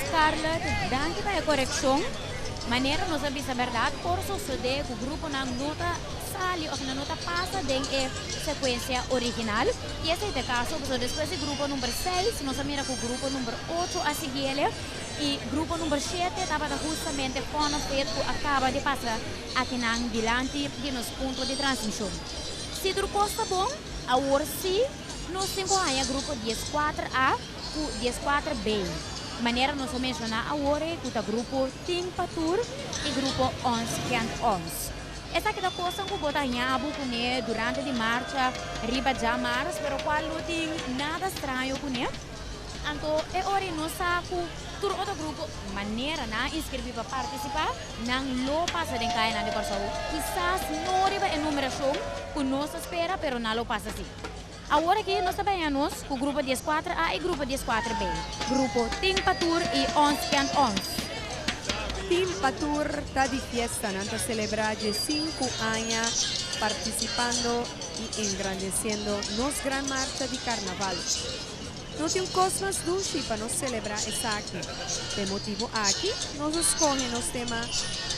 Scarlett, danke para la corrección. Manera nos avisa verdad, por suceder que el grupo na nota sale o na nota pasa de secuencia original. Y ese es el caso, pues después del grupo número 6, nos mira con el grupo número 8 a seguirle. Y grupo número 7 estaba justamente con el que acaba de pasar aquí en delante de los puntos de transmisión. Si tu costa bom, ahora sí, nos tenemos el grupo 14A y 14B. Maneira nós mencionar agora que o grupo Ting Patur e grupo 11. Essa que da coisa que botar nhabo com ele durante a marcha riba já maras, pero qual não tem nada estranho com ele. Então é hora nós saco todo outro grupo maneira na inscrever para participar, não lo passa de cair na de Corsou. Quizás não riba a numeração que nós espera, pero não lo passa assim. Agora aqui nós trabalhamos com o grupo 14A e o grupo 14B. Grupo Ting Patur e 11. Team Patur está de fiesta, para celebrar 5 años participando y engrandeciendo nos gran marcha de carnaval. Nos tem cosas dulce para nos celebrar essa aqui. De motivo aqui, nós escolhemos o tema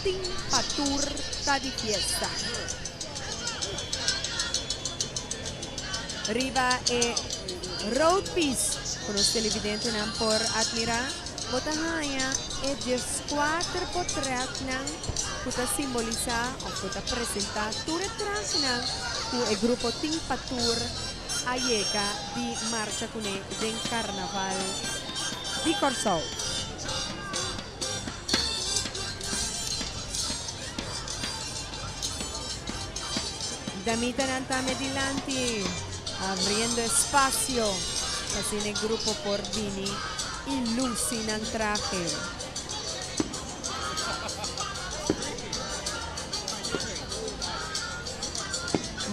Team Patur está de fiesta. Riba e road piece, con los televidentes nan por admirar, botahaya e 14 portrait nan puta simboliza o puta presenta tu retrato nan ku e grupo Ting Patur ayeka di marcha kune den carnaval di Corsou. Damita nan tame dilanti, abriendo espacio, así en el grupo Pordini y Lucy en traje.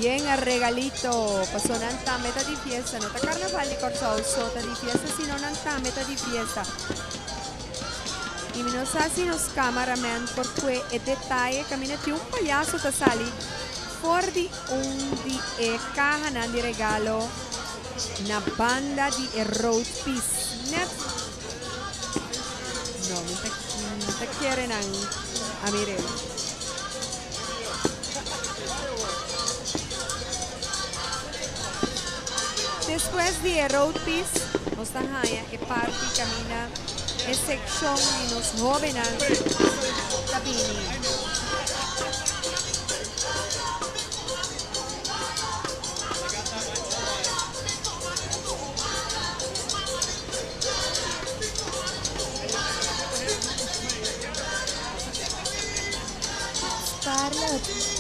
Y en el regalito, pasó una meta de fiesta, no está carnaval de Corsou, sota de fiesta, sino una meta de fiesta. Y nos hace los cameraman porque el detalle camina un payaso que sale fuori di caja di regalo una banda di road piece net no non te quieren a mirar después de road piece nos tajaya e parti camina e sección y nos jóvenes cabini.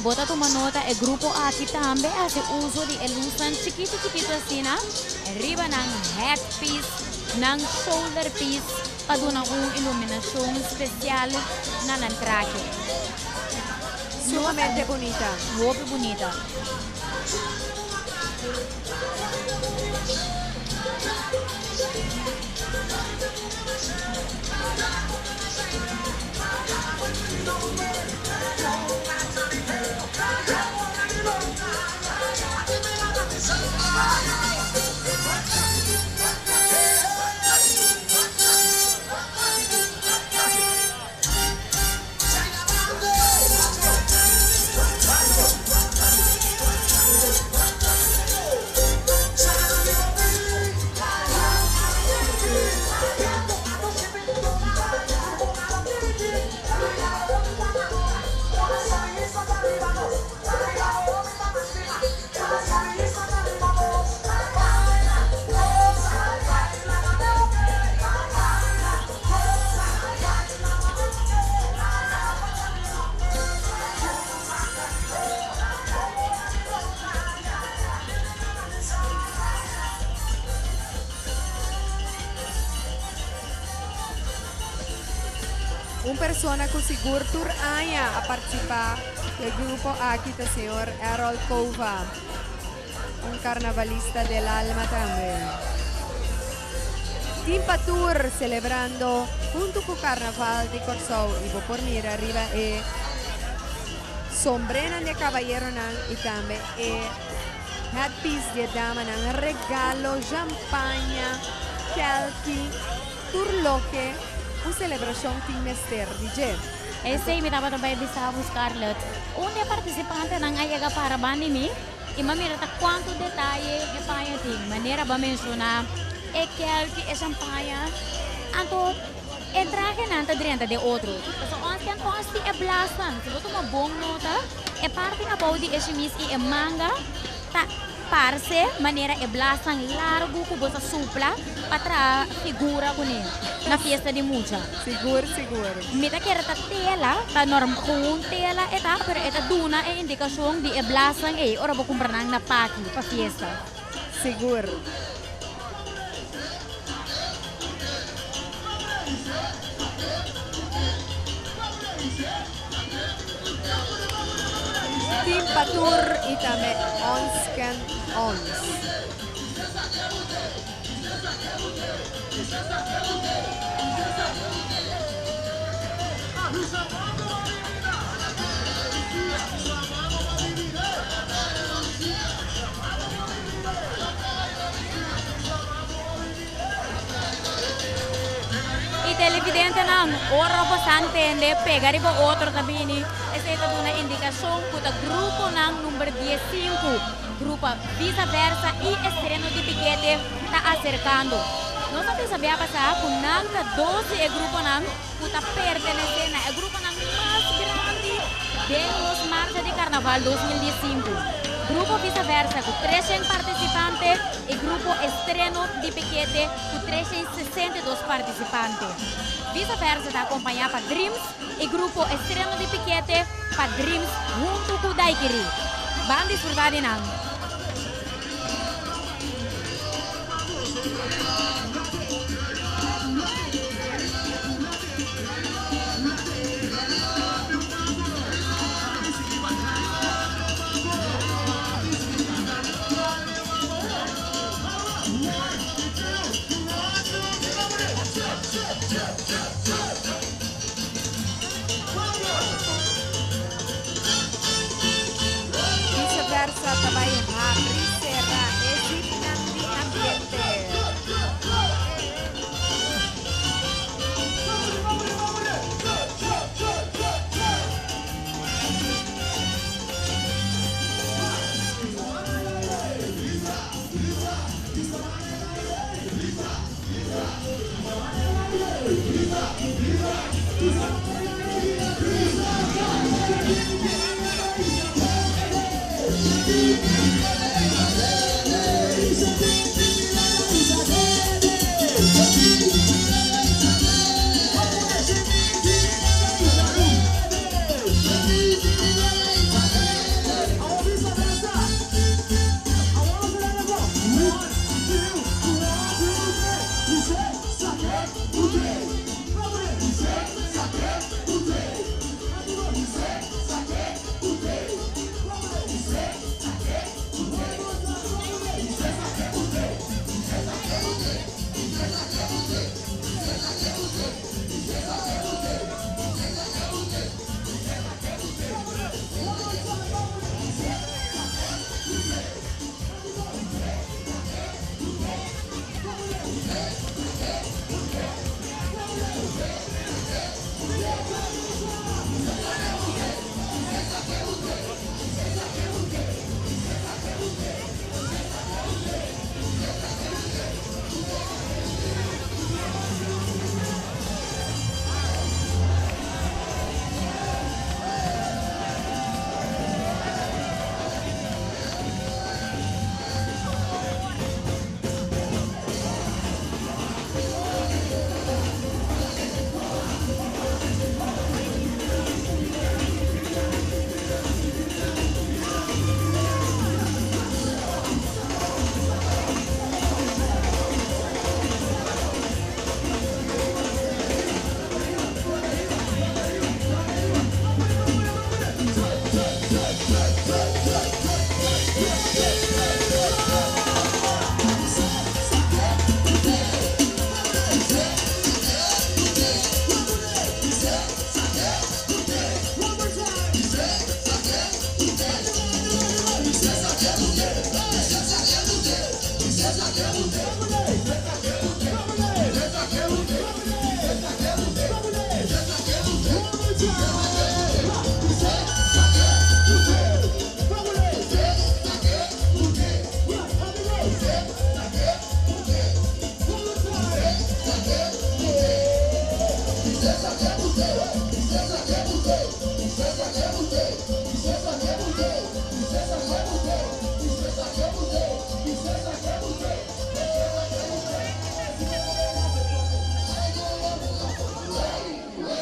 Bota uma nota, o grupo aqui também faz uso de ilusão chiquito assim, arriba ng headpiece, ng shoulder piece, para dar uma iluminação especial na traje. Sumamente bonita. Muito bonita. una persona que seguro turaya a participar del grupo aquí el señor Errol Cova, un carnavalista del alma también. Timpa Tour celebrando junto con Carnaval de Corsou y por mira arriba sombrena de caballero y también headpiece de dama regalo, champagne, kelki, turloque, una celebración timester DJ. Esse imitava também bisa Scarlett. Onde participante não chega para bandimi e mamira ta quanto detalhe e paia ting. Maneira ba mencionar é kelki e champagne. Anto entraje nanta drenta de outro. So ons kan kosti e blastan. Se boto uma bom nota e parte na body e chemise e manga ta parce maneira e blastan largo ku bosa supla para figura kunin na fiesta de mucha. Seguro. Mita kera ta tela, ta norm kung tela eta, pero eta duna e indikasyon di e blasang e, ora ba kumpranang na paki pa fiesta. Seguro. Timpa Tour y también ons. E televidente não, ora ba santende, pegare ba outro também, essa é uma indicação para o grupo não número 15. Grupo vice-versa e estreno de piquete está acercando. Nós não sabemos passar com nada 12 e grupo não está pertencendo ao grupo não mais grande de marcha de Carnaval 2015. Grupo vice-versa com 300 participantes e grupo estreno de piquete com 362 participantes. Vice-versa está acompanhado para Dreams e grupo estreno de piquete para Dreams junto com Daikiri. Vamos desfrutar de nada. Vice-versa também será exibinante ambiente.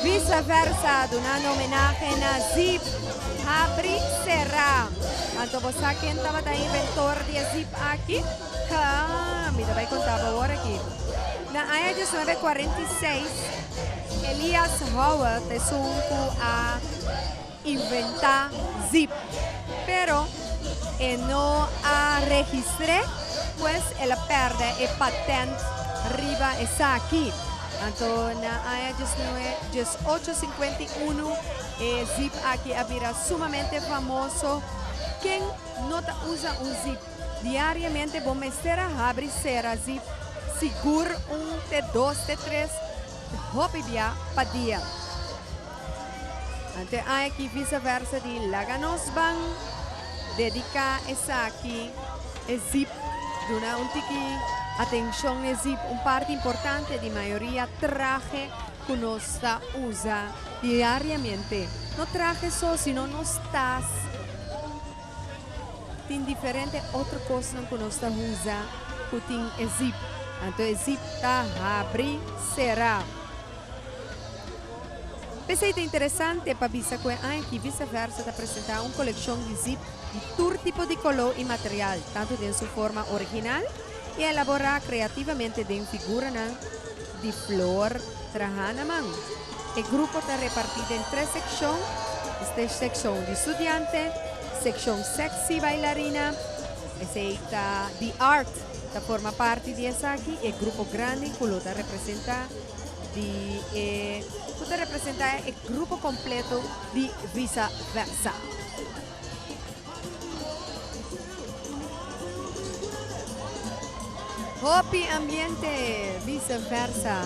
Vice-versa, donando homenaje a Zip Abri Serra. Anto você quem estava da inventor de Zip aqui? Me vai contar agora aqui. Na área 1946, Elias Howard começou a inventar Zip, pero não a registré, pues ela perde o patente arriba essa aqui. Então, na área 1851, Zip aqui era sumamente famoso. Quem não usa Zip diariamente, bom, será abrir será Zip, seguro T2, T3, hobby para dia. Ante aqui vice-versa de Laganosbang, dedica essa aqui, Zip, duna tiki atenção a Zip, parte importante de maioria traje que nós usa diariamente. Não traje só, senão não estás. Tem diferente outra coisa que nós usa, que tem Zip. Então, Zip está abrir, será. Receita interessante para visa que aqui vice-versa de apresentar uma coleção de Zip de todo tipo de color e material, tanto em sua forma original e elaborar criativamente de figura de flor trajana man. O grupo está repartido em 3 secções: esta secção de estudiante, secção sexy bailarina, esta de art, que forma parte de essa aqui, e grupo grande que lo representa puede representar el grupo completo de vice-versa. Hopi ambiente, vice-versa.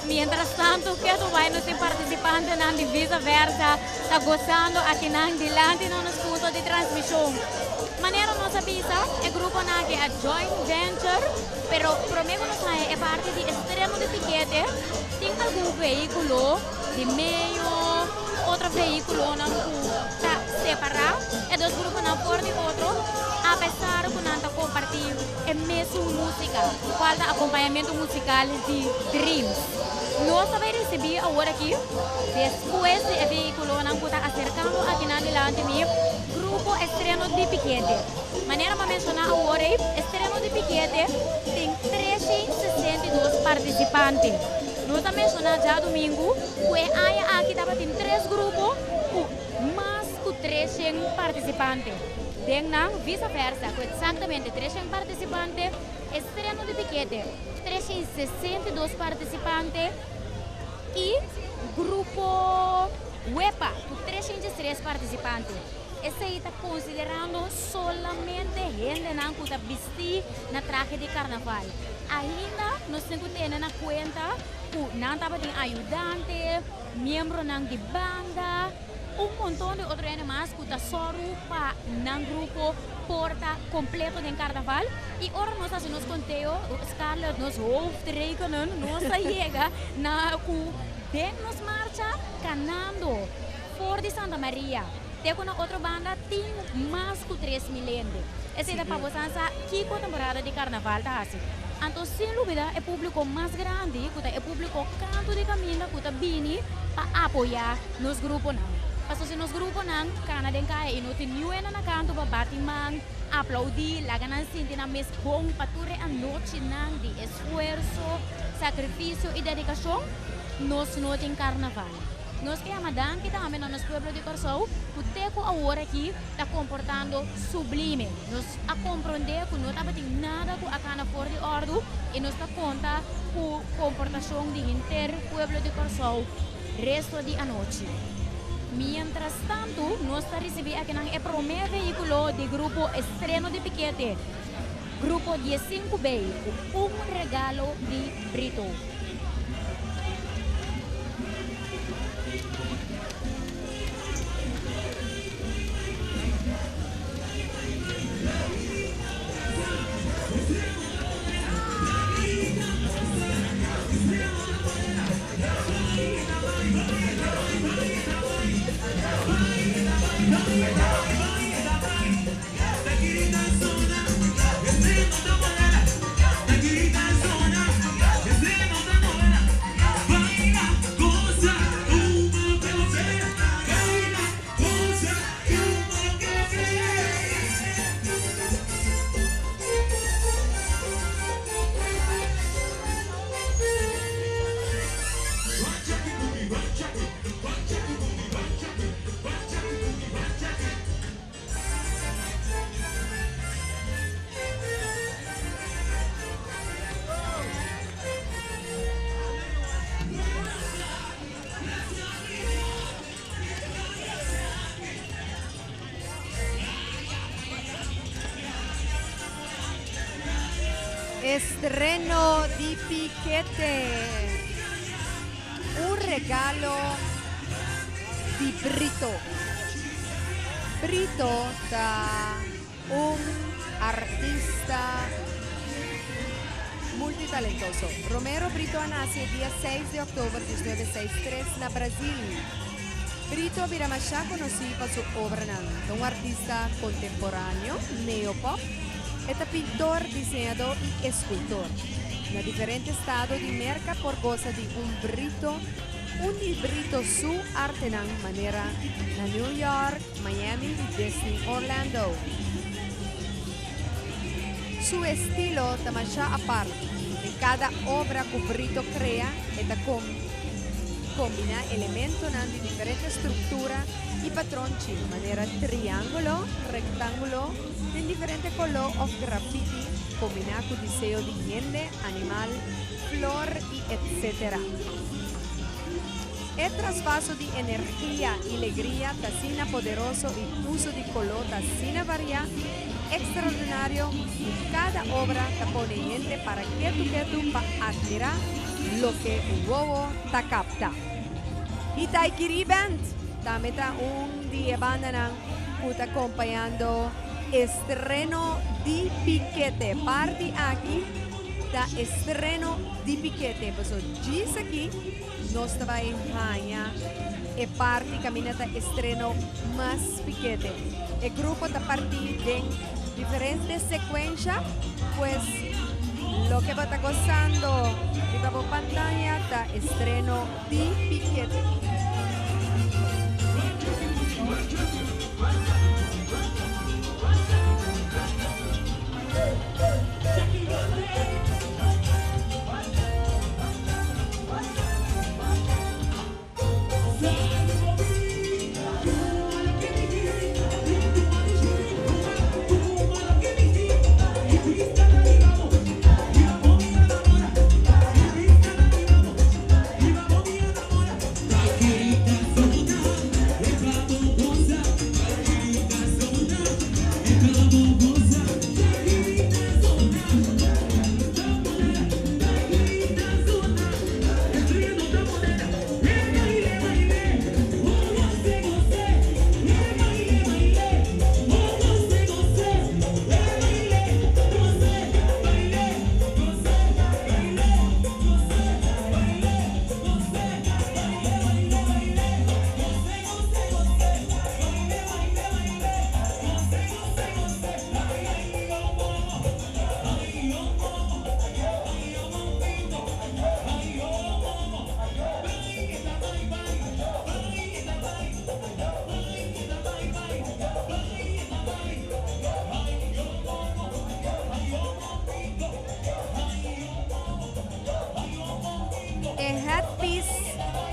Mientras tanto, que tu vai nos participantes na de vice-versa, está gostando aqui na delante no escudo de transmissão. Maneira nossa visa, o grupo na que é joint venture, pero prometo nos é parte de extremo de piquete, tem algum veículo de meio, outro veículo não está separado, e dois grupos não podem outro, apesar de não compartilhar a mesma música, falta acompanhamento musical de Dreams. Nós vamos receber agora aqui, depois do veículo, não está acercando aqui na delante de grupo Estreno de Piquete. Maneira para mencionar agora, Estreno de Piquete tem 362 participantes. Nós vamos mencionar já domingo, que aqui tem 3 grupos com mais de 300 participantes. Dengan vice-versa, com exatamente 300 participantes, Estreno de Piquete, 362 participantes e grupo UEPA, com 303 participantes. Esse aí está considerando solamente gente que está vestida na traje de carnaval. Ainda nós temos que ter na conta que não estava tem ajudante, membro de banda, montão de outros animais que está só para um grupo porta completo de carnaval. E ora nós fazemos conteúdo, Scarlett nos hoofdrekenen, nós chega na nos marcha canando fora de Santa Maria. Tem uma outra banda tem mais de 3 milhões. Essa é para vocês que a temporada de carnaval está assim. Então, sem dúvida, é o público mais grande, é o público canto de caminho que está vindo para apoiar nos grupos. Paso se nos grupos não, cana den kai e no tinha na canto para batimang, aplaudir, la ganan sinti na mes bom para ture a noite não de esforço, sacrifício e dedicação, nós não tem carnaval. Nós que amadan que também no pueblo de Corsou, o teco agora aqui está comportando sublime. Nós a compreender que não está batendo nada com a cana fora de ordem e nós está conta com a comportação de inteiro pueblo de Corsou resto de a noite. Mientras tanto, nós está recebendo aqui o primeiro veículo do grupo Estreno de Piquete, grupo 15B, regalo de Brito. Estreno di Piquete, un regalo di Brito. Brito da un artista multitalentoso. Romero Brito nace el día 6 de octubre de 1963 en Brasil. Brito era más conocido por su obra, un artista contemporáneo, neopop, es pintor, diseñador y escultor. En diferentes estados de América por cosa de un Brito su arte de manera en New York, Miami y Disney Orlando. Su estilo es demasiado aparte. En cada obra que Brito crea, combina elementos de diferentes estructuras y patrones de manera triángulo, rectángulo, en diferentes colores o graffiti, combinado con diseño de gente, animal, flor y etc. El traspaso de energía y alegría, tacina poderoso y uso de color, tacina varia, extraordinario, y cada obra te pone gente para que tú para admirar lo que un huevo te capta. Y Taikiri Band, también está un día banda que está acompañando Estreno di Piquete. Parte aquí da Estreno di Piquete. Pues dice aquí, nos va en España e parte caminata Estreno más Piquete. El grupo está partido en diferentes secuencias, pues lo que va a estar gozando de la pantalla está Estreno di Piquete.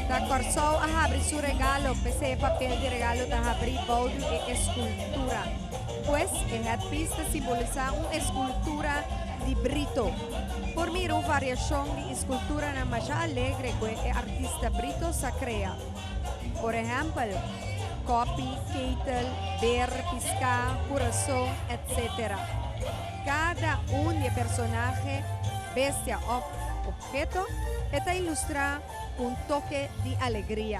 Da Corsou a abrir su regalo, ese papel de regalo da abrir boudo e escultura. Pues el headpiece simboliza una escultura de brito. Por mí, una variación de escultura na más alegre que el artista brito se crea. Por ejemplo, copy, kettle, beer, pisca, corazón, etc. Cada un de personaje, bestia o objeto está ilustrado un toque de alegría.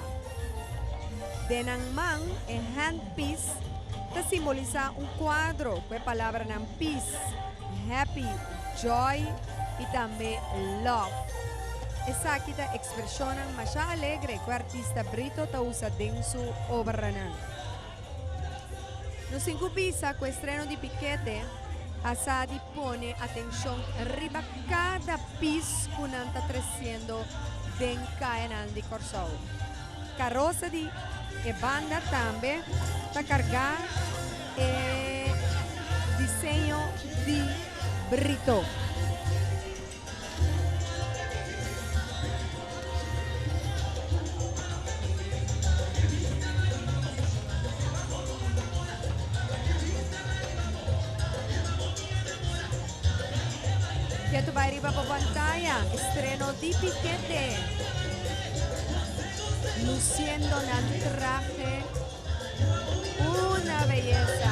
De Nangman, el handpiece te simboliza un cuadro con palabra en peace, happy, joy y también love. Esa aquí te expresión más alegre que el artista brito te usa en su obra. Nos incupisa con el estreno de Piquete, Asadi pone atención arriba cada piso que está creciendo den canal de Corsou. Carroza de banda también para cargar diseño de brito. Ya tu va arriba por pantalla, estreno de Piquete, luciendo en el traje, una belleza.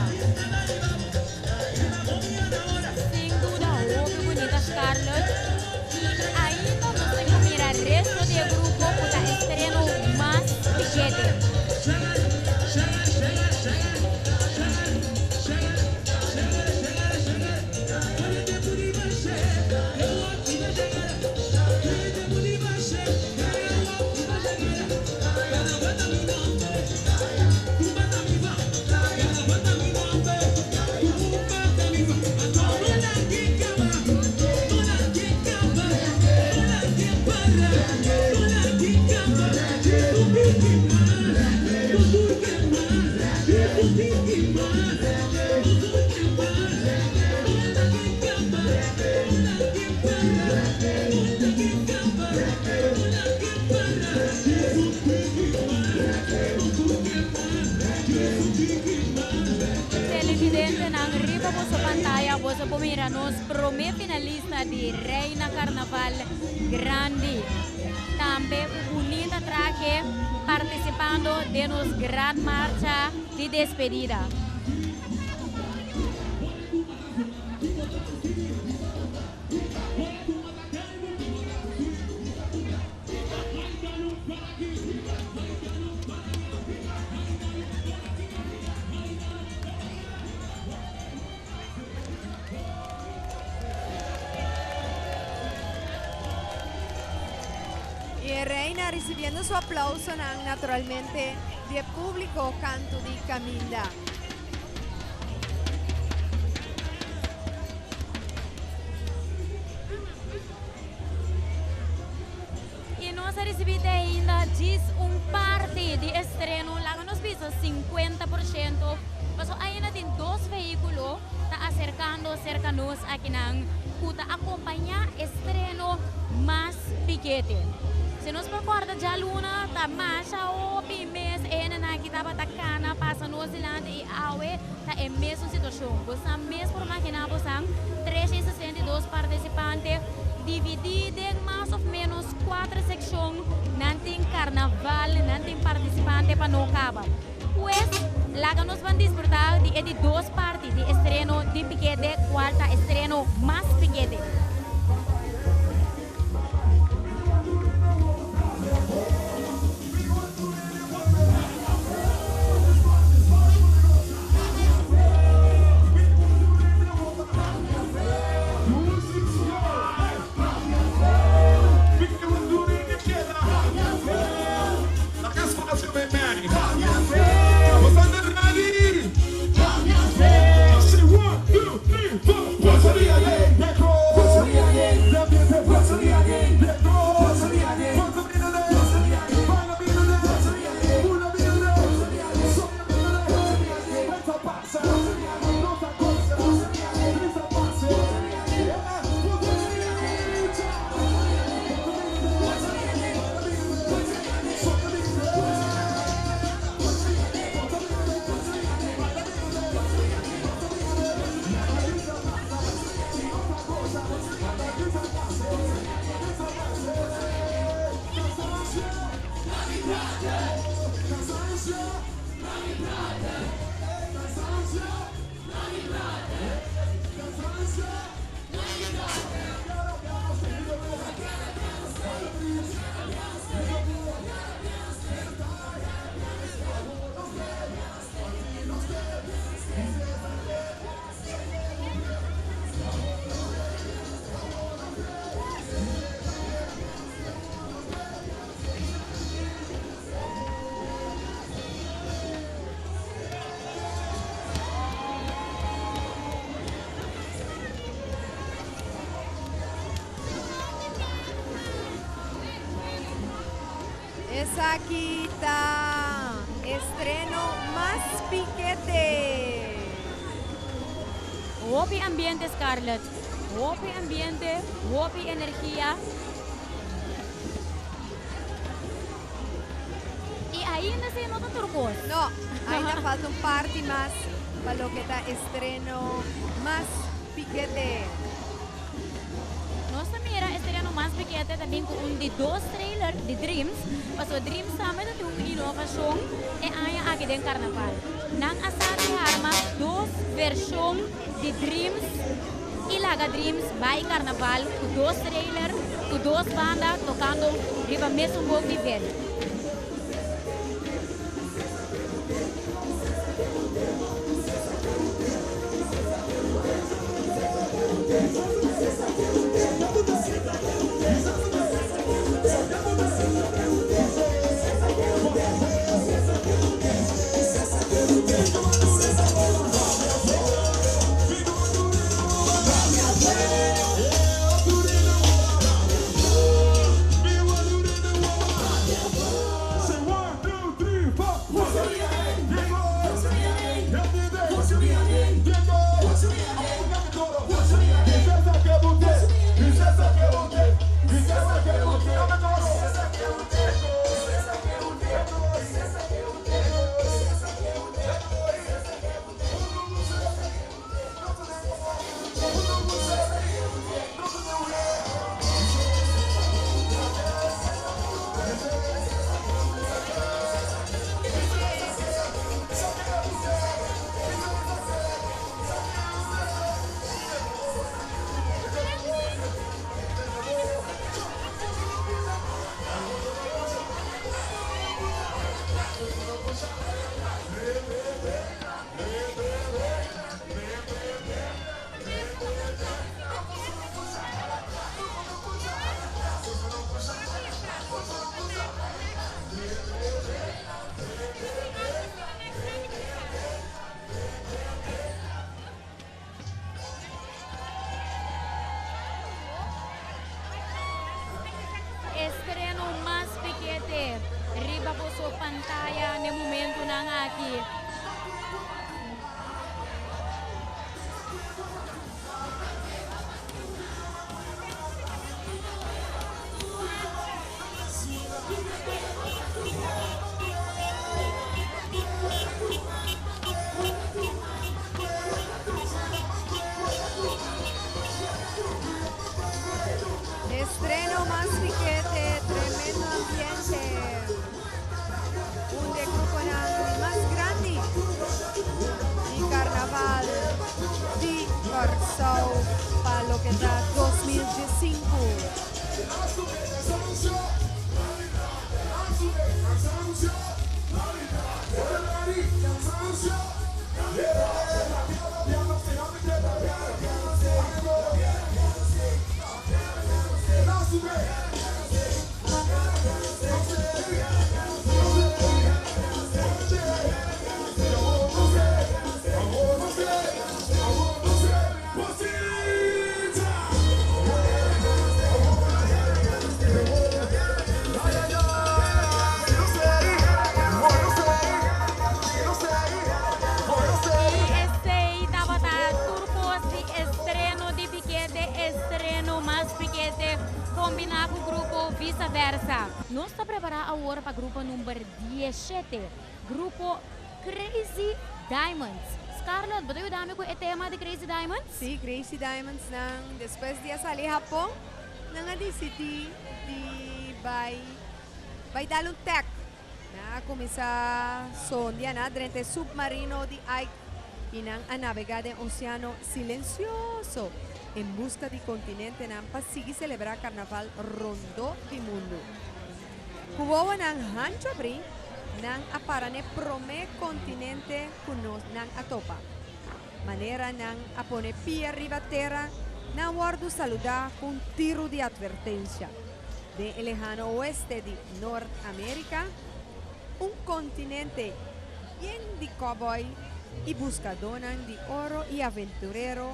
Sin duda, muy bonita Scarlett. Y ahí no nos tengo que mirar el resto del grupo con el estreno más Piquete. Televidente nang riba po sa pantalla po sa pumiranos prome finalista di Reina Carnaval Grande. También bonita traje participando de nos gran marcha de despedida. Y Reina recibiendo su aplauso naturalmente del público canto de Camila. Y nos recibiste ainda diz parte de estreno, lá nos visto 50%, mas ainda tem dos vehículos tá acercando cercanos aqui nang puta acompanhar estreno mais Piquete. Se nos recorda já luna, tá marcha o mês na que tava tacana, passa no Zelândia e awe, tá é mesma situação. Você mesmo por máquina, você 362 participantes, dividido em mais ou menos 4 secções, não tem carnaval, não tem participante para não acabar. Pues, lá nos vão disputar de duas partes, de estreno de Piquete, quarta estreno mais Piquete. What's Esa quita. Estreno más piquete. Hopi ambiente, Scarlett. Hopi ambiente, hopi energía. Y ahí no se nota turcos. No, ainda falta un party más para lo que está estreno más piquete. Nós mira estreno mais pequeno também com de dois trailers de Dreams. Mas o Dreams também tem uma inovação e aí aqui dentro carnaval. Nang asari arma duas versões de Dreams e Laga Dreams vai carnaval com dois trailers, com duas bandas tocando riba mesmo bom nível. Estreno mais piquete, riba po sua pantalla no momento nang aqui. Estreno más piquete, tremendo ambiente. Un de grupo más grande di carnaval di Corsou para lo que da 2015. Combinar com o grupo vice-versa. Nós estamos preparando agora para o grupo número 17, grupo Crazy Diamonds. Scarlett, pode dar-me com o tema de Crazy Diamonds? Sí, Crazy Diamonds nang después de salir Japón, nang decidi di vai dar um tech na começar sondia na durante submarino de Ike e nang a navegar de oceano silencioso em busca de continente nang pasigi celebrar carnaval rondo di mundo. Kuwawa nang hanchobri nang aparane prome continente kunos nang atopa. Manera nang apone pia riva terra nang wardu saludar com tiro de advertência. De el lejano oeste de Norteamérica, un continente lleno de cowboy y buscador de oro y aventurero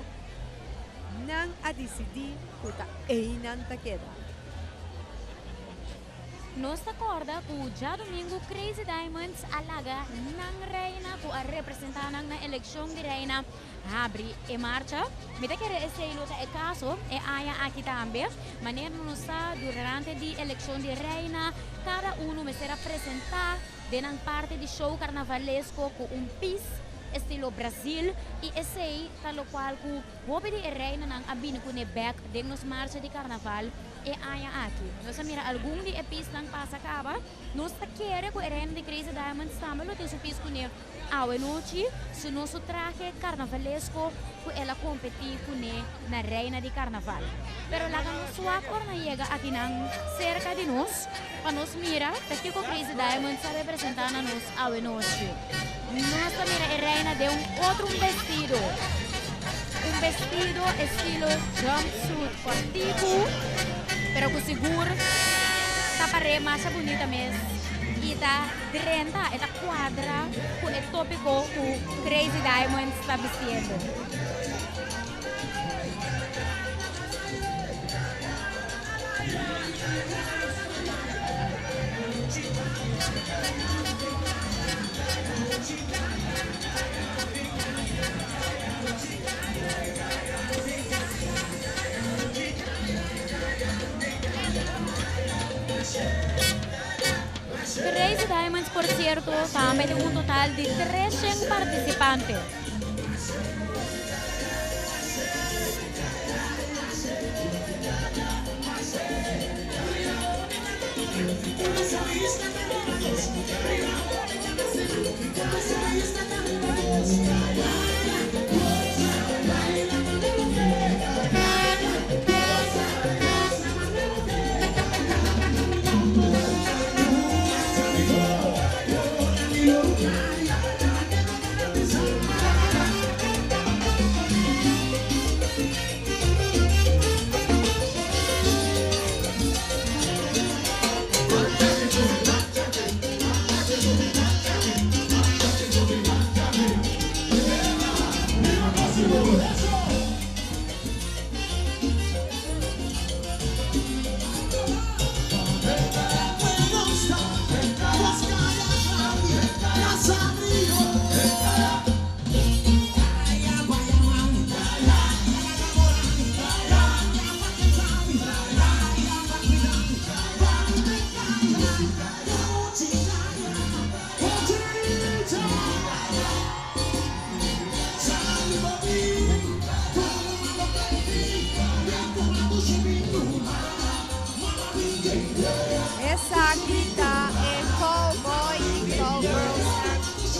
nang a decidir kuta einan ta queda. Nos acorda que já domingo Crazy Diamonds alaga nang reina ku a representar na eleksyon de reina abre e marcha. Mita kere esse luta e caso e aya aqui também. Maneira no sa durante di eleksyon de reina cada uno me será apresentar de nang parte di show carnavalesco com pis estilo Brasil e esse talo qual ku hobi di reina nang abini ku ne back de nos marcha di carnaval e aya aqui. Nós mira algum de epis nang passa acaba. Nós ta quer ku reina de Crazy Diamonds tamelo te supis ku ne awe noite se nosso traje carnavalesco ku ela competir ku ne na reina di carnaval. Pero laga no swak or na llega aqui nang cerca de nós, pa nos mira, porque ku Crazy Diamonds sabe representar na nos awe noite. Nossa mira a reina de outro vestido. Vestido estilo jumpsuit cortico, pero com seguro tapare mais bonita mesmo. E tá 30, esta quadra com o tópico que Crazy Diamonds está vestindo. Crazy Diamonds, por cierto, también tiene un total de 300 participantes. Essa aqui tá Cowboy e Cowgirls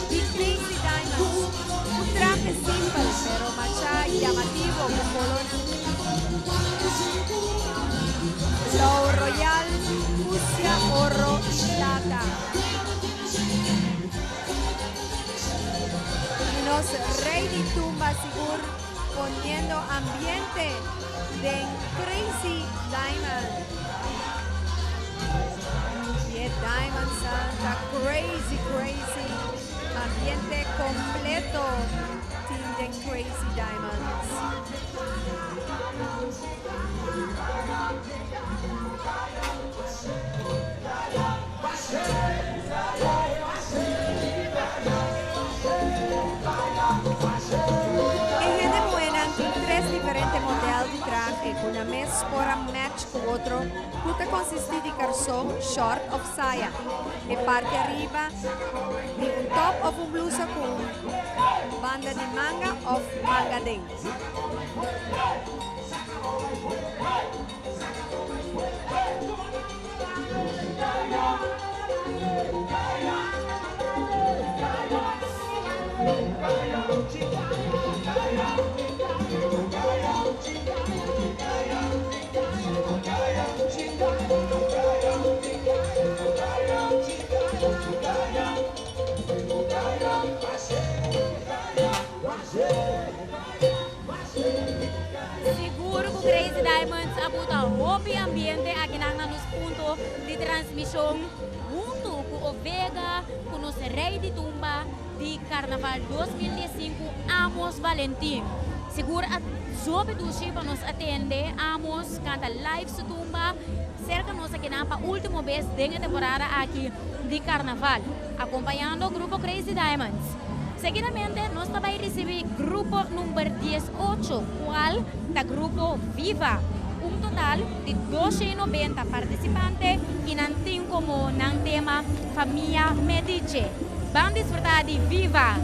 de Crazy Diamonds. Un traje simple, pero macha llamativo con color Flow Royal, fucsia, oro, plata. Y los Rey de Tumba seguro poniendo ambiente de Crazy Diamonds. Diamond Santa, crazy, ambiente completo, team de Crazy Diamonds. En Gente Buena, tres diferentes modelos de traje, una mesa para match con otro. Tutte consiste di calzón, short o saia e parte arriba di un top o un blusa con banda di manga o manga dentro. Seguro que Crazy Diamonds abuta hobby ambiente aqui nos pontos de transmissão junto com o Vega, com o Rei de Tumba de Carnaval 2015 Amos Valentim. Seguro at sobe dushi para nos atender, amos, canta live su tumba, cerca nos aqui na última vez dessa temporada aqui de Carnaval, acompanhando o grupo Crazy Diamonds. Seguidamente, nós também recebemos grupo número 18, qual da grupo Viva. Total de 290 participantes e não tem como não tema família Medici. Vamos desfrutar de Viva!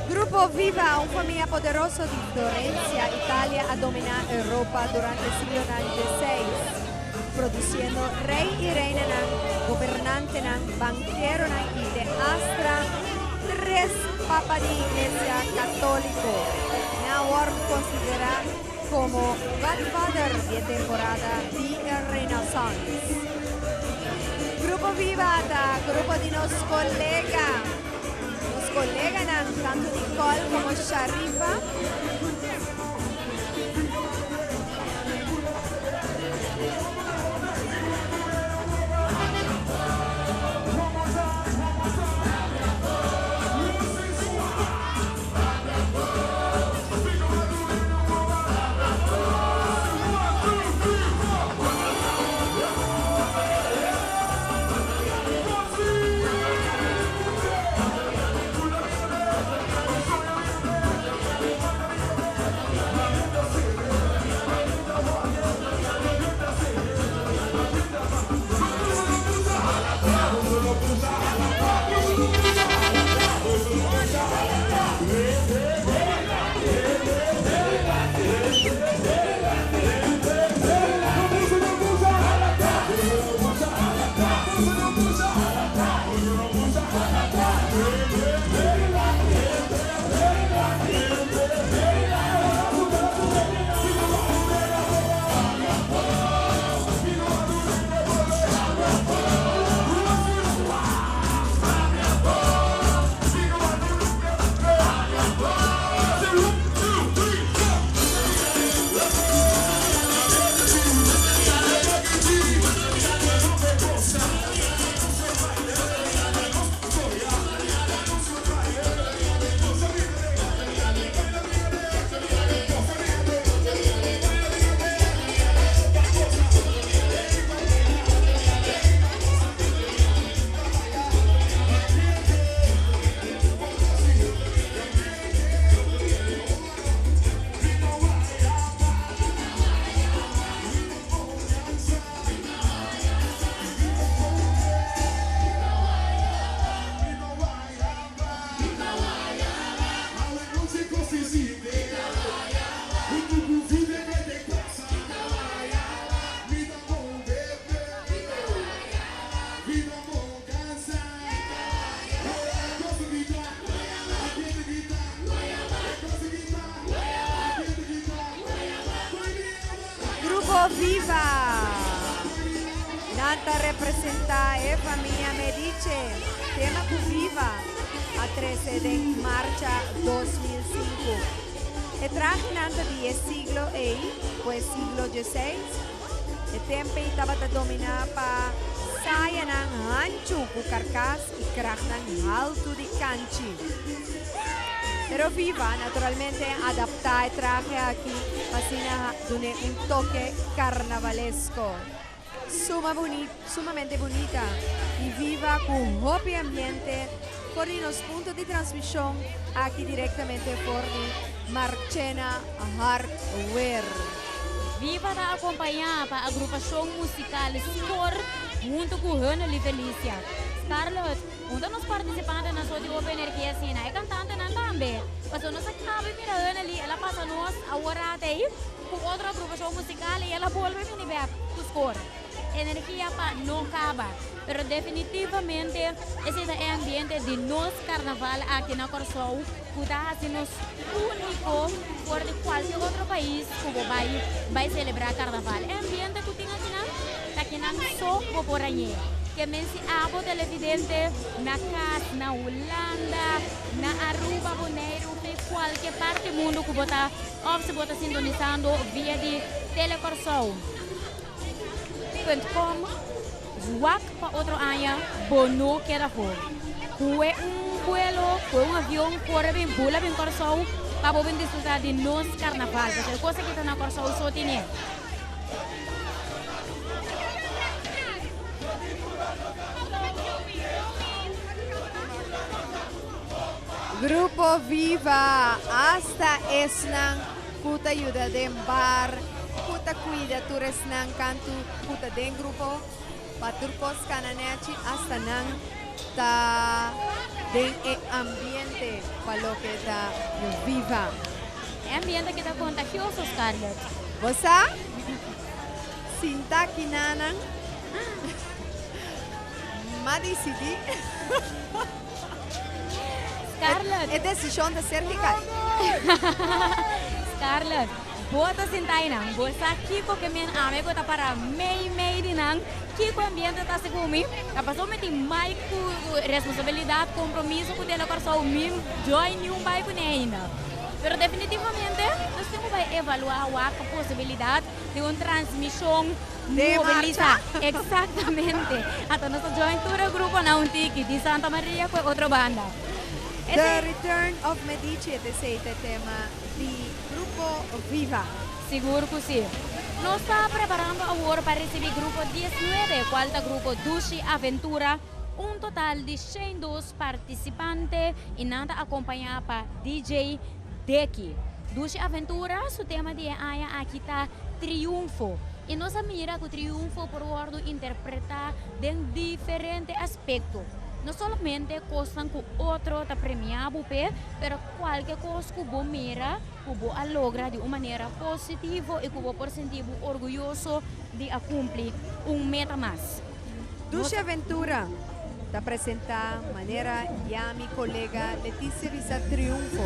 Grupo Viva, una famiglia poderosa di Florencia, Italia, a dominar Europa durante el siglo XVI, produciendo rey y reina, gobernante, banquero y de hasta 3 papas de iglesia católico. Now considera como Godfather de temporada de Renaissance. Grupo Viva, da grupo de nos colegas, tanto Nicole como Sharifa. Canta representa famiglia Medici, tema que viva a 13 de marcha 2005. E trajinando de siglo VI, pues siglo XVI, e tempo estava dominado para saia ng ancho ku carcas e crack ng alto de canchi. Pero viva, naturalmente, adapta el traje aquí, para darle un toque carnavalesco. Sumamente bonita y viva con happy ambiente por los puntos de transmisión aquí directamente por Marchena Hardware. Viva da acompanhar para a agrupação musical Score junto com Hannah e Felicia. Scarlett, um dos participantes na sua de Open Energia Cena é cantante também. Mas nós acabamos de mirar Hannah ali, ela passa nós a hora até com outra agrupação musical e ela volta a vir com Score. Energia para não acaba, pero definitivamente esse é o ambiente de nosso carnaval aqui na Corsou, que está sendo único por de qualquer outro país que vai celebrar carnaval. É um ambiente que tem aqui não só por aí, que me se abo televidente na casa, na Holanda, na Aruba, Bonaire, em qualquer parte do mundo que você está sintonizando via de Telecorsou. .com, Zwak para outro ano, bono que era for. Fue vuelo, fue avião, corre bem, pula bem Corsou, para poder desfrutar de nosso carnaval. Porque a coisa que está na Corsou só tem. Grupo Viva, hasta esnang puta ayuda de bar, puta cuida tures nang canto, puta den grupo, paturcos cananechi hasta nang ta den ambiente para lo que está Viva. É ambiente que está contagioso, Scarlett. Você? Sinta kinanang madicidi. Scarlett. É decisão de certificar. Scarlett, bota sentai nang, bosa kiko que men ame ko ta para mei di nang, kiko ambiente ta se kumi, tapos o meti mai ku responsabilidade, compromisso ku dela Corsou min join yung bai ku neina. Pero definitivamente, nós temos que evaluar a possibilidade de uma transmissão mobilizada. Exatamente. Até nós jointura o grupo na Untiki de Santa Maria com outra banda. The Return of Medici é o tema do Grupo Viva. Seguro que sim. Nós estamos preparando agora para receber o grupo 19, qual é o grupo Dushi Aventura. Um total de 102 participantes e nada acompanhado para DJ Deki. Dushi Aventura, o tema de Aya aqui está Triunfo. E nós mira que o triunfo por ordem interpretar de diferentes aspectos. Não somente coisas que outro está premiado, mas qualquer coisa que você mira, que você logra de uma maneira positiva e que você por sentir orgulhoso de cumprir meta mais. Dushi Aventura te apresenta maneira e a minha colega Letícia Visa Triunfo.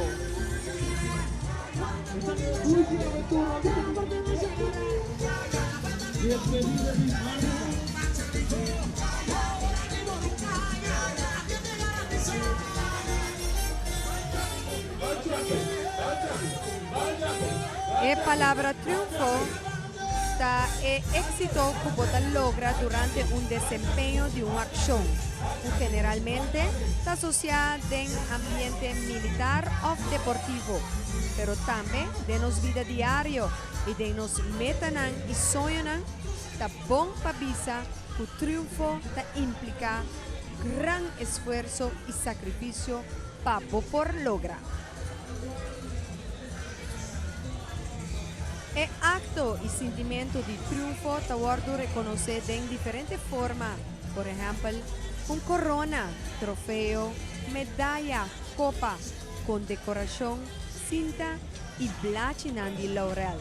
A palavra triunfo é éxito que você logra durante desempenho de uma ação, que generalmente está associado em ambiente militar ou deportivo, pero também de nossa vida diária e de nossas metas e sonhos. Está bom para avisar que o triunfo implica grande esforço e sacrifício para por lograr. O acto e sentimento de triunfo está reconhecido em diferentes formas. Por exemplo, corona, troféu, medalha, copa, condecoração, cinta e platina de laurel.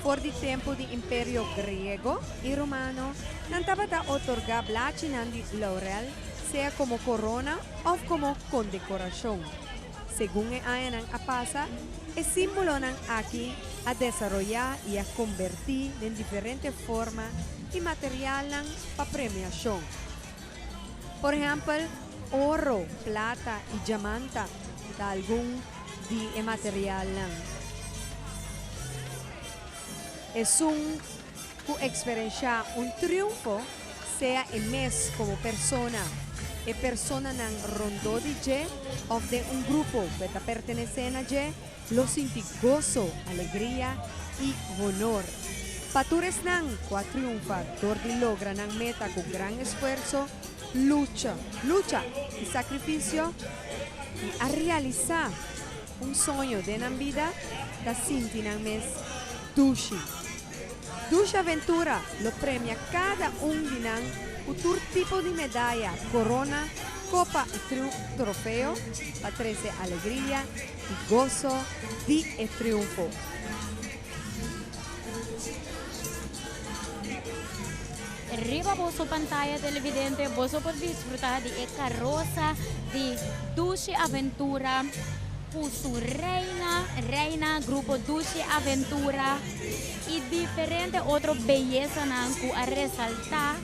Por de tempo do Império Grego e Romano, não estava a otorgar platina de laurel, seja como corona ou como condecoração. Segundo a passa, é símbolo aqui a desarrollar y a convertir en diferentes formas y materiales para premiación. Por ejemplo, oro, plata y diamante de algún de material. Es un experiencia, un triunfo, sea el mes como persona. E persona nan rondo di je o de un grupo que pertenece a je, lo sinti gozo, alegría y honor. Patures nan qua triunfa, tordi logra nan meta con gran esfuerzo, lucha y sacrificio y a realizar un sueño de nan vida, da sinti nan mes dushi. Dushi Aventura lo premia cada un di nan un tipo de medalla, corona, copa y trofeo, patrese alegría y gozo de triunfo. Arriba vosso pantalla televidente, vosso può disfrutar de carroza de Dushi Aventura, su reina, grupo Dushi Aventura y diferentes otras bellezas que a resaltar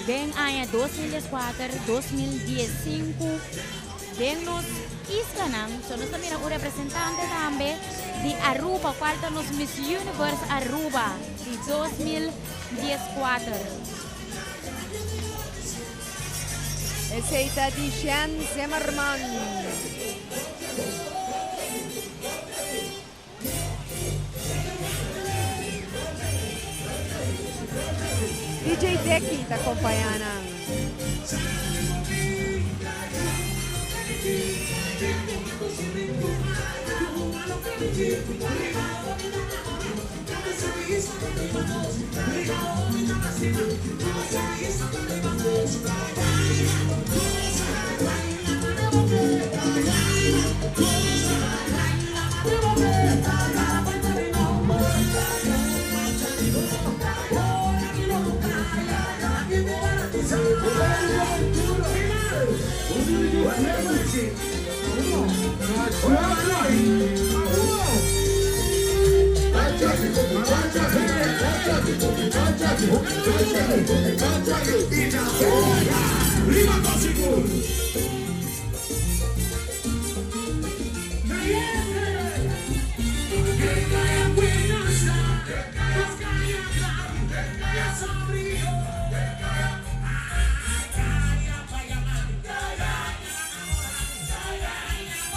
en año 2004, 2015. En los Islanam, somos también un representante también de Aruba, falta los Miss Universe Aruba de 2014. Essa di Sean Zimmerman. DJ Deki te acompanhando.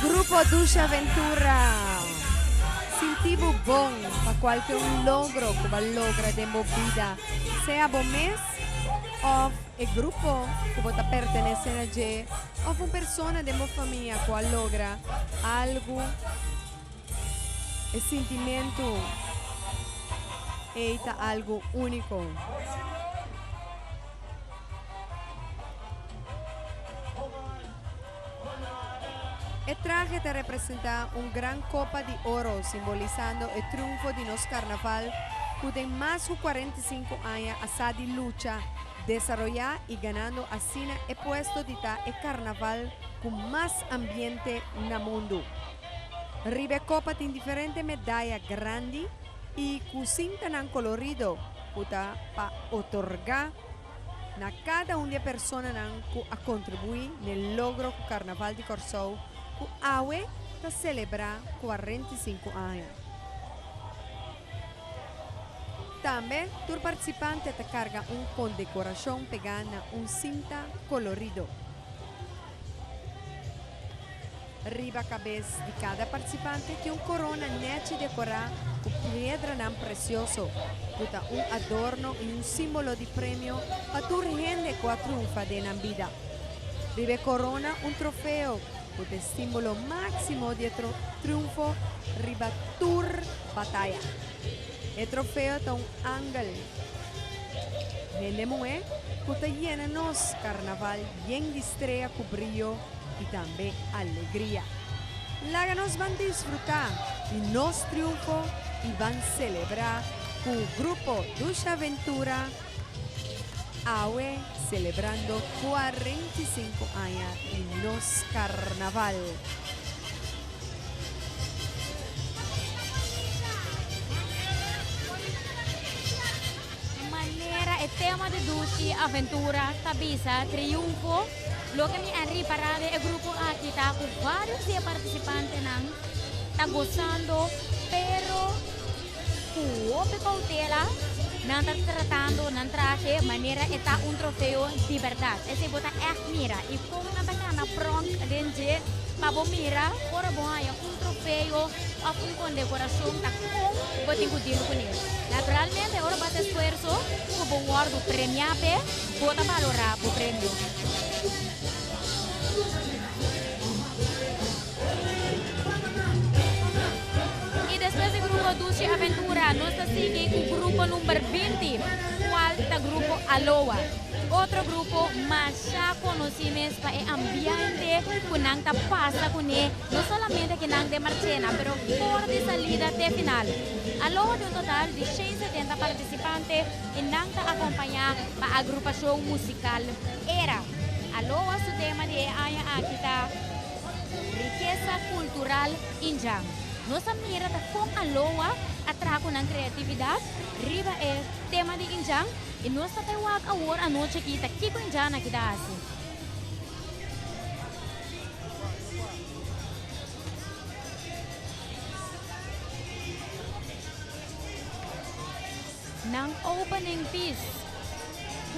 Grupo Dushi Aventura. Sentivo bom para qualquer logro que vai lograr de vida, sea bom mês ou o grupo que você pertence a je, ou uma pessoa de uma família que logra algo, o sentimento é algo único. El traje te representa una gran copa de oro simbolizando el triunfo de nuestro carnaval que en más de 45 años ha de lucha, desarrollar y ganando así el puesto de el carnaval con más ambiente en el mundo. Ribe copa tiene diferentes medallas grandes y que cinta colorido para otorgar a cada una de las personas que ha contribuido en el logro del carnaval de Corsou. O AUE está celebrar 45 años. También, tu participante te carga un condecoración pegada un cinta colorido. Arriba cabeza de cada participante tiene una corona neche decorada con piedra tan precioso, con un adorno y un símbolo de premio para tu gente que triunfa de la vida. Ribe corona un trofeo el símbolo máximo de triunfo riba tur batalla. El trofeo es un ángel. Vendemos que te llena nos carnaval bien de estrella con brillo y también alegría. Laga nos van a disfrutar y nos triunfo y van a celebrar con el grupo Dushi Aventura AUE celebrando 45 años en los carnaval. el tema de Dushi, aventura, cabeza, triunfo. Lo que me han reparado el grupo aquí está con varios de participantes están gozando, pero con cautela, no están tratando, no traje manera está un trofeo de verdad. Ese bota mira y con una bacana pronto dentro, para mira, ahora voy a un trofeo o una condecoración con boticudir con él. Naturalmente, ahora va a esfuerzo, como guardo premiape, bota valorar el premio. Y después del grupo Dushi Aventura, nos sigue un grupo número 20, cual es el grupo Aloha. Otro grupo más conocido para el ambiente que nanta pasa con él, no solamente que nanta de marchena, pero por de salida de final. Aloha de un total de 170 participantes y nanta acompañar para la agrupación musical Era. Aloha su tema de año Akita, riqueza cultural Injang. Nuestra mirada con Aloha atrae con la creatividad, riba el tema de Injang y nuestra tewak award anoche kita kiko Injang na kita así. Nang opening piece,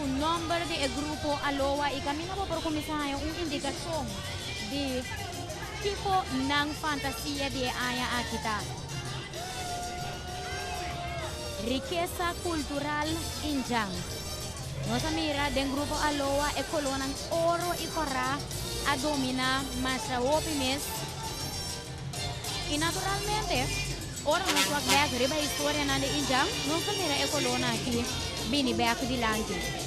un nombre de el grupo Aloha y camino por comisario una indicación de tipo ng fantasía de Aya Akita. Riqueza cultural Injang. Nos mira del grupo Aloha e colonan oro y corra a dominar masa opimes. Y naturalmente, ora nos va a ver riba historia de Injang, nos mira e colona aquí, bini back dilante.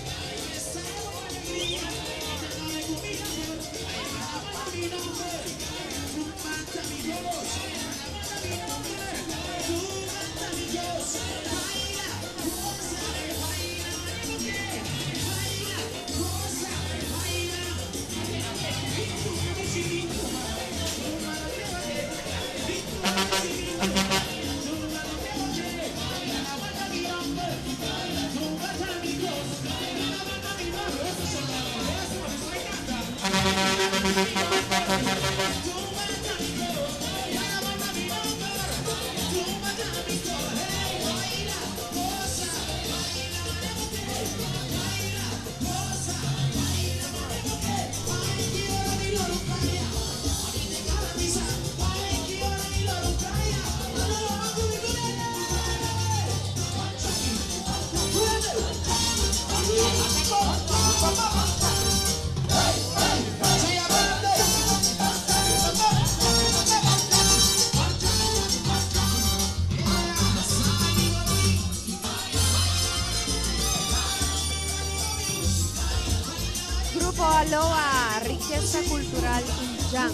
Grupo Aloha, riqueza cultural Injang.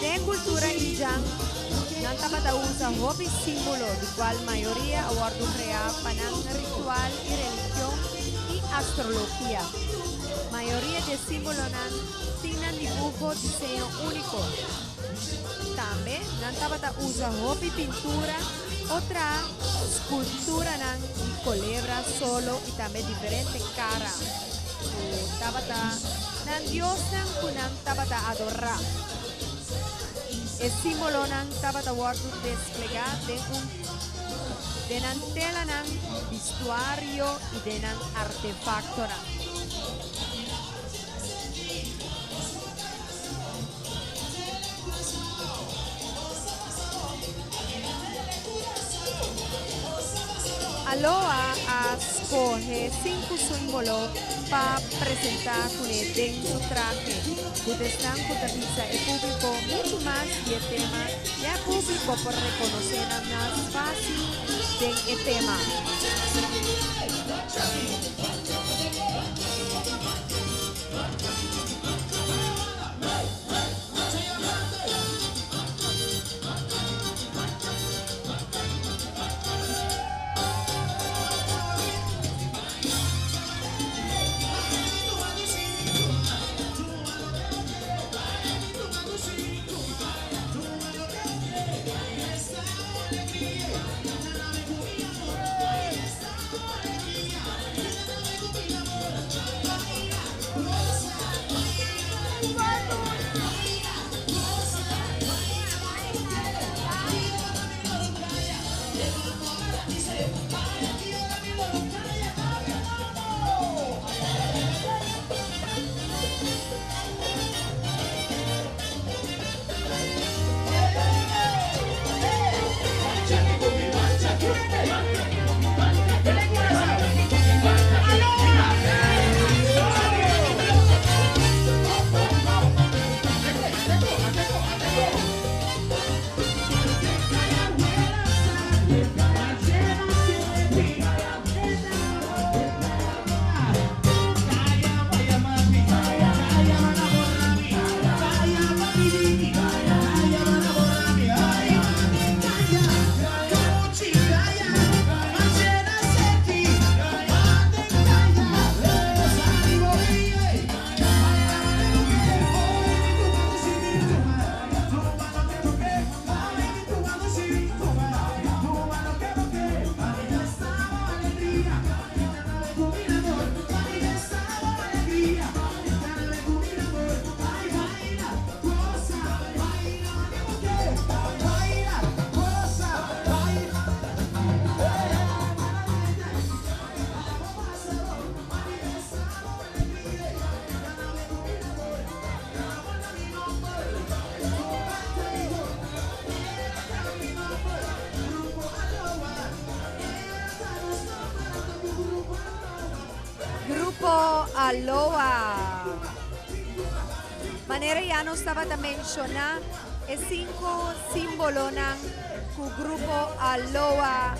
De cultura Injang, nanta usa hobby símbolo, de cual mayoría awardo crea panang ritual y religión y astrología. Mayoría de símbolos tienen dibujo diseño único. También nanta usa hobby pintura, otra escultura y culebra solo y también diferente cara. Tabata nan Dios nang kunang tabata adora. El símbolo ng tabata wardo desplegar de nan tela ng vestuario y de nan artefacto nang. Aloha escoge 5 símbolos para presentar con el denso traje. Están contabiliza el público mucho más y el tema ya el público por reconocer más fácil del tema. Aloha. Manera ya no estaba a mencionar e 5 símbolo ng grupo Aloha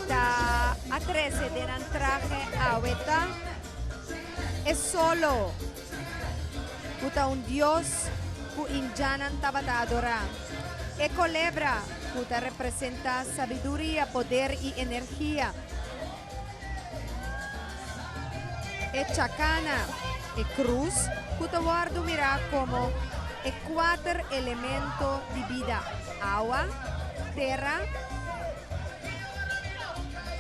ta a 13 de ng traje aweta es solo puta un Dios ku indianan tabatadora e culebra puta representa sabiduría, poder y energía e chacana e cruz puta guardo mira como e 4 elementos de vida: agua, tierra,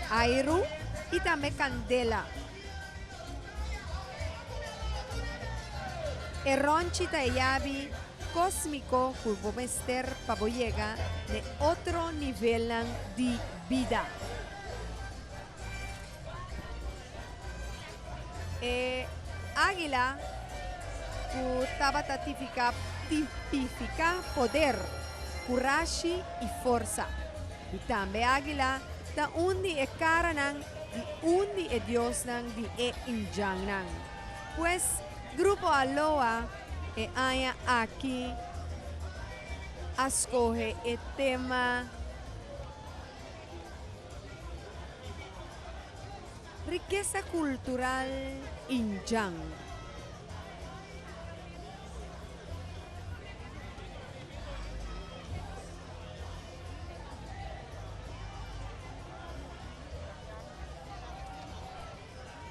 aire y también candela. El ronchita y yavi cósmico curvo mester paboyega de otro nivel de vida. Águila tipifica poder, coraje y fuerza. Y también águila ta undi e cara nang di undi e Dios nang di e injang nang. Pues grupo Aloha e haya aquí escoge el tema riqueza cultural injang.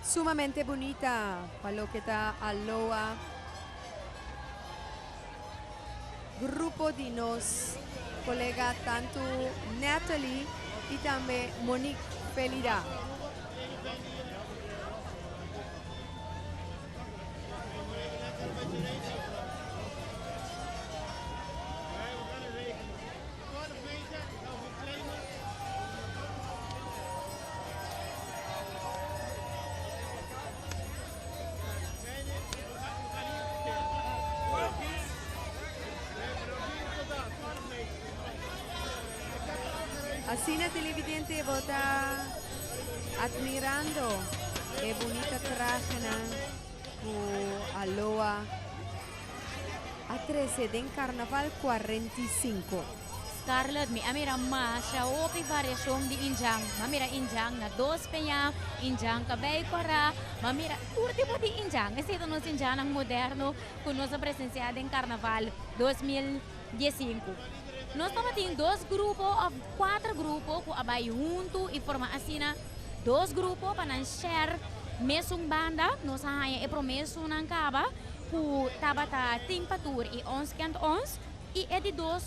Sumamente bonita, Paloqueta Aloha. Grupo de nos colega tanto Natalie y también Monique Felida. Así la televidente vota admirando el bonita traje ku Aloha a 13 de Carnaval 45. Scarlett, mi amira masya opi variasyon di injang. Mamira injang na dos peña, injang kabay para, mamira urti po di injang. Kasi ito nos injang ang moderno kung nos presencia din Carnaval 2015. Nós estamos tendo 2 grupos, 4 grupos que abay junto e forma assim, 2 grupos para share mesmo banda. Nós hanya e promesso ng kaba que tabata timpatur e 11 e é de 2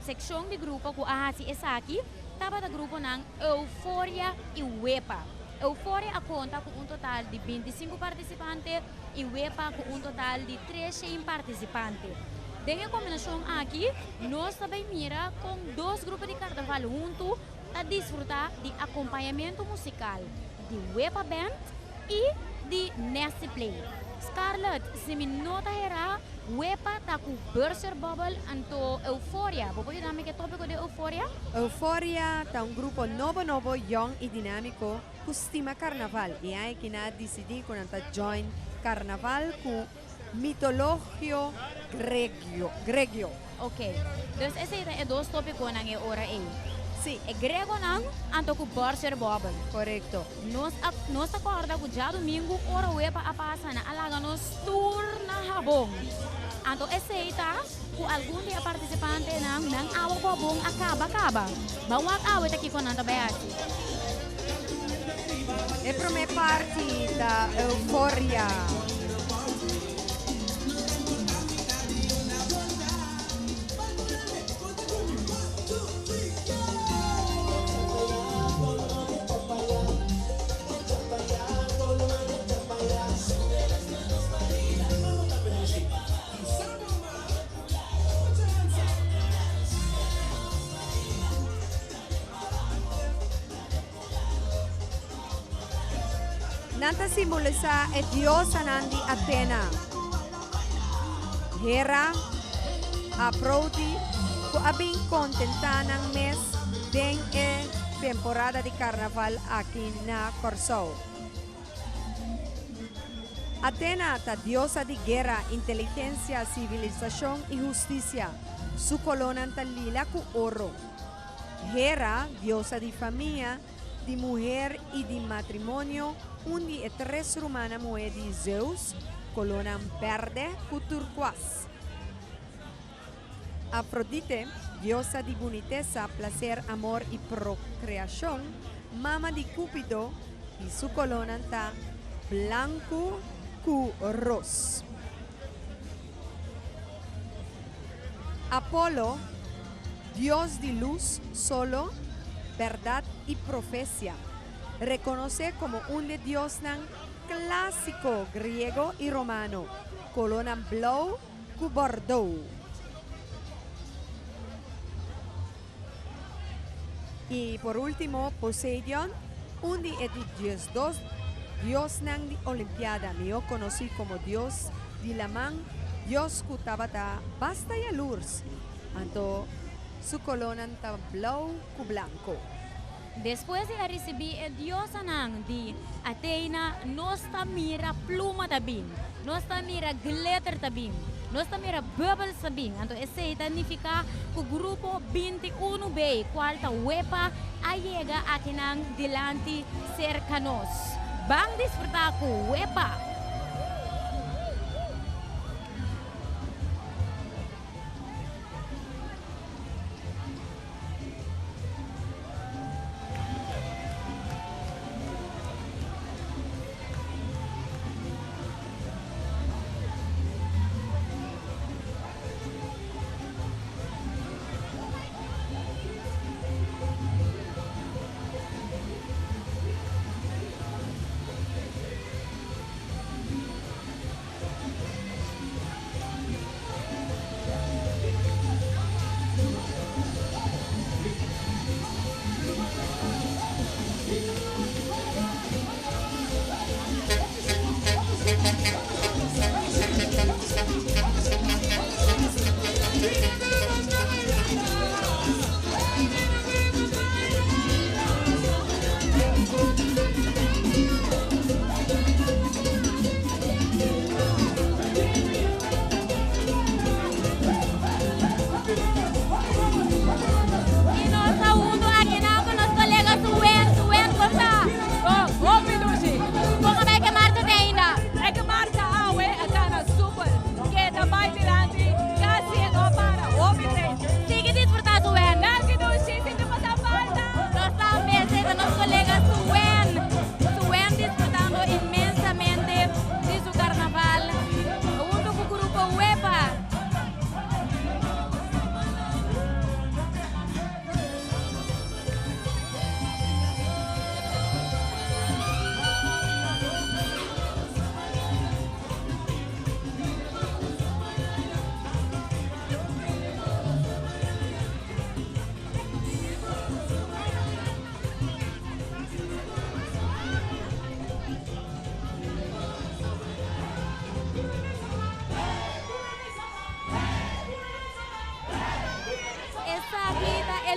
seção de grupo que ahasi esaki tabata grupo ng Euphoria e Wepa. Euphoria a conta com total de 25 participantes e Wepa com total de 13 participantes. Dengan combinação aqui, nós também mira com 2 grupos de carnaval juntos a desfrutar de acompanhamento musical de Wepa Band e de Nasty Play. Scarlett, se me nota era Wepa tá com Burster Bubble anto Euphoria. Vou poder dar-me que tópico de Euphoria? Euphoria tá um grupo novo, young e dinâmico que estima carnaval e aí que na decidir quando tá join carnaval com mitologio gregio. Ok. Dus esse é 2 tópicos na hora aí. Sim, É grego não, anto com Burster Bubble. correto. Nós acorda que já domingo ora Wepa a passa na alaga nos tour na Habong. Anto aceita que algum dia participante nang awa ko Habong acaba. Bawak awa aqui com nanta bayati. E per me parte da Euphoria. Nanta simboliza e diosa nandi Athena. Hera, Aphrodite, ku abing kontenta ng mes deng e temporada di carnaval aquí na Corsao. Atena, la diosa de guerra, inteligencia, civilización y justicia. Su corona lila con oro. Hera, diosa de familia, de mujer y de matrimonio, undi tres romana mujer de Zeus, corona verde con turquoise. Afrodite, diosa de boniteza, placer, amor y procreación, mama de Cúpido, y su corona está blanco con rosa. Apolo, dios de luz, solo, verdad y profecía. Reconoce como un dios clásico griego y romano. Colona blau cu bordeaux. Y por último, Poseidón, un de dios de Olimpiada. Yo conocí como dios de la man, dios kutabata basta y alurs. Anto su colona está blau cu blanco. Después de recibir el dios Anang de Athena, nos mira pluma tabin, nos mira glitter tabin, nos mira bubbles tabin. Entonces, eso significa que el grupo 21B, cual ta huepa, llega a Kenang delante cercanos. Van disfrutar con huepa.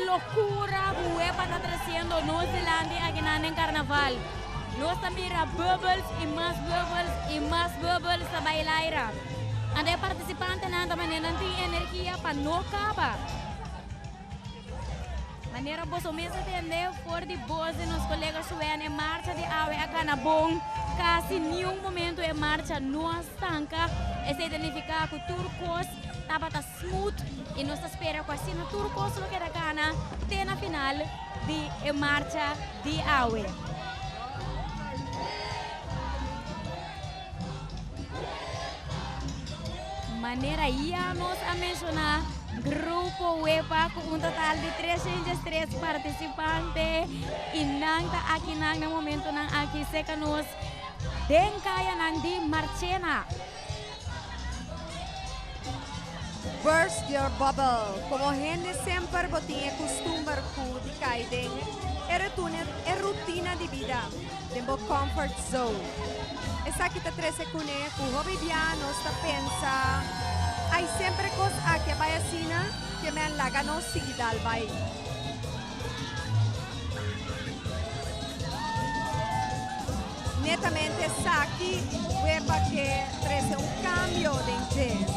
Locura, huepa está creciendo Nueva Zelanda aquí en carnaval. Nos mira bubbles y más bubbles a bailar. Anda participante nada manera de energía para no acabar. Manera vos o mesmo entender por de voz de nos colegas suenan en marcha de ave acá na bom. Casi ni un momento en marcha no estanca. Ese significa que turcos estaba smooth y nos espera quase no turcos lo que da gana de na final de marcha de ave. Manera ya nos a mencionar grupo huepa con un total de 303 participantes y nangta aquí nang na momento nang aquí seca nos den kaya nang di Marchena. Burst your bubble. Como gente siempre tiene costumbre de caer en rutina de vida, de comfort zone. Esa que te trece con él, que hobby piano, sta pensa, hay siempre cosas que vaya sina que me han lagano seguida al baile. netamente Saki Wepa que trae un cambio de jazz.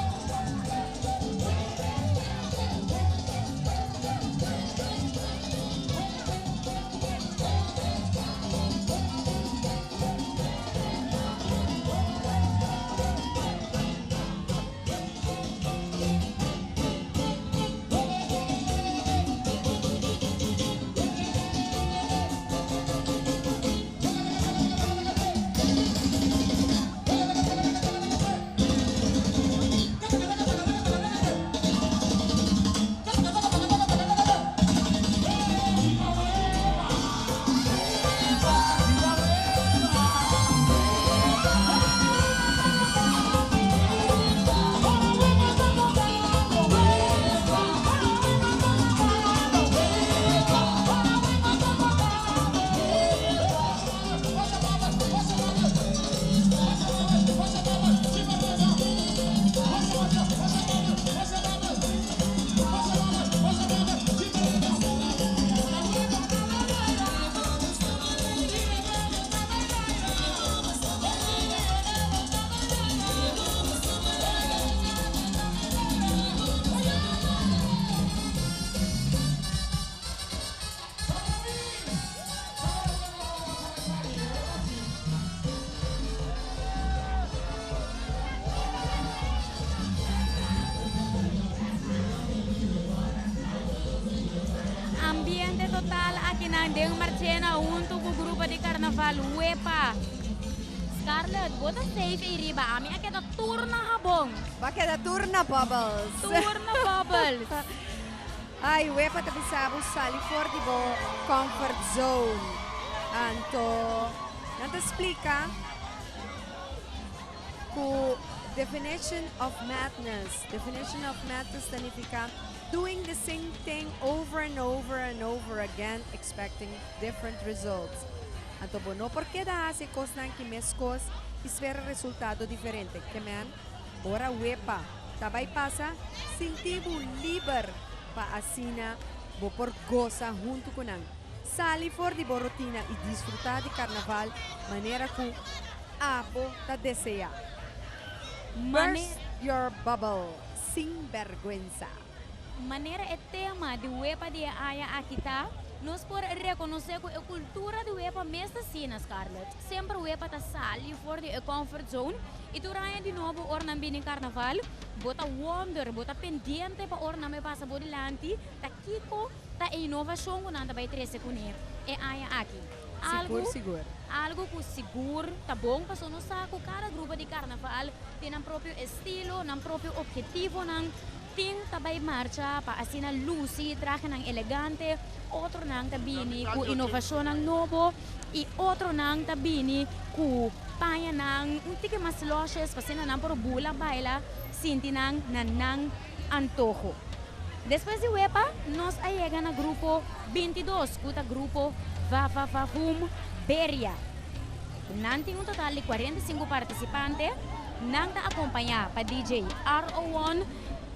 Ambiente total aqui na Deng Marchena junto com o grupo de carnaval Wepa. Scarlett, bota safe e riba. A minha queda turna habong. Bakit na turna bubbles? Turna bubbles. Ai, Wepa tapi sabu sali for di bo comfort zone. Nanto explica ku definition of madness. Definition of madness significa doing the same thing over and over and over again, expecting different results. Anto bono porque da hace cosas que mescos espera resultado diferente. Que man, ora Wepa, tabay pasa, sintibu liber pa asina, bo por goza junto con ang. Sali for di bo rotina e disfrutar di carnaval, manera ku abo ta desea. Burst your bubble, sin vergüenza. Maneira é tema de Wepa de Aya Akita, nós por reconhecer que a cultura de Wepa mesmo assim, Scarlett. Sempre Wepa está sali fora de comfort zone e durante de novo ornam bem carnaval, bota wonder, bota pendente para ornam e passa por delante, tá kiko, tá inovação que nada vai trazer com ele. É Aya Aki. Algo que seguro, tá bom, passou no saco, cada grupo de carnaval tem um próprio estilo, um próprio objetivo, ting tabay marcha pa asina lucy traje ng elegante, otro nang tabini ku inovasyon ng novo e otro nang tabini ku paya ng unti mas loshes pasina nang puro bula baila sinti nang nanang antojo. Después de Wepa, nos allega na grupo 22, kuta grupo Vavavavum Beria. Nanti un total de 45 participantes nang ta-acompanya pa DJ RO1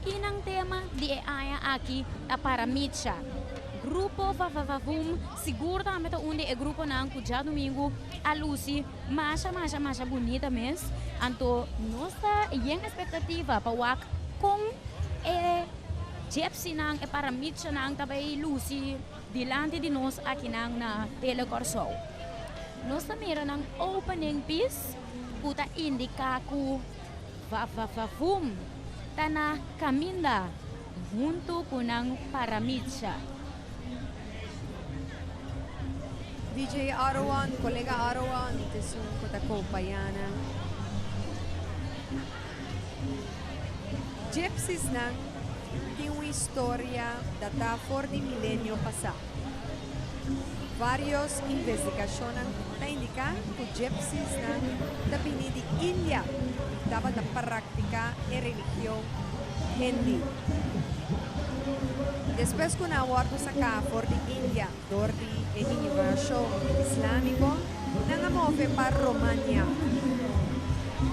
inang tema di Aya Aki a Paramitsa. Grupo Vavavavum siguro também tá onde é grupo nang kuja domingo a Lucy masha bonita mes. Anto nossa yang expectativa pa wak kung Gypsy nang e Paramitsa nang tabay Lucy dilante di nos aqui nang na Telecorso. Nós meron ng opening piece, puta indika ku Vavavavum, tana Caminda, junto ko ng Paramitsa. DJ Arawan, kolega Arawan, ito yung kutakopayana. Gypsies nang tinha história data for di milenio passado. Varios investigaciones na indican que gypsies na tabini di India estaba na práctica e religión hindi. Después que na awardo sa ka for di India dordi e universo islámico nang amove para Romania.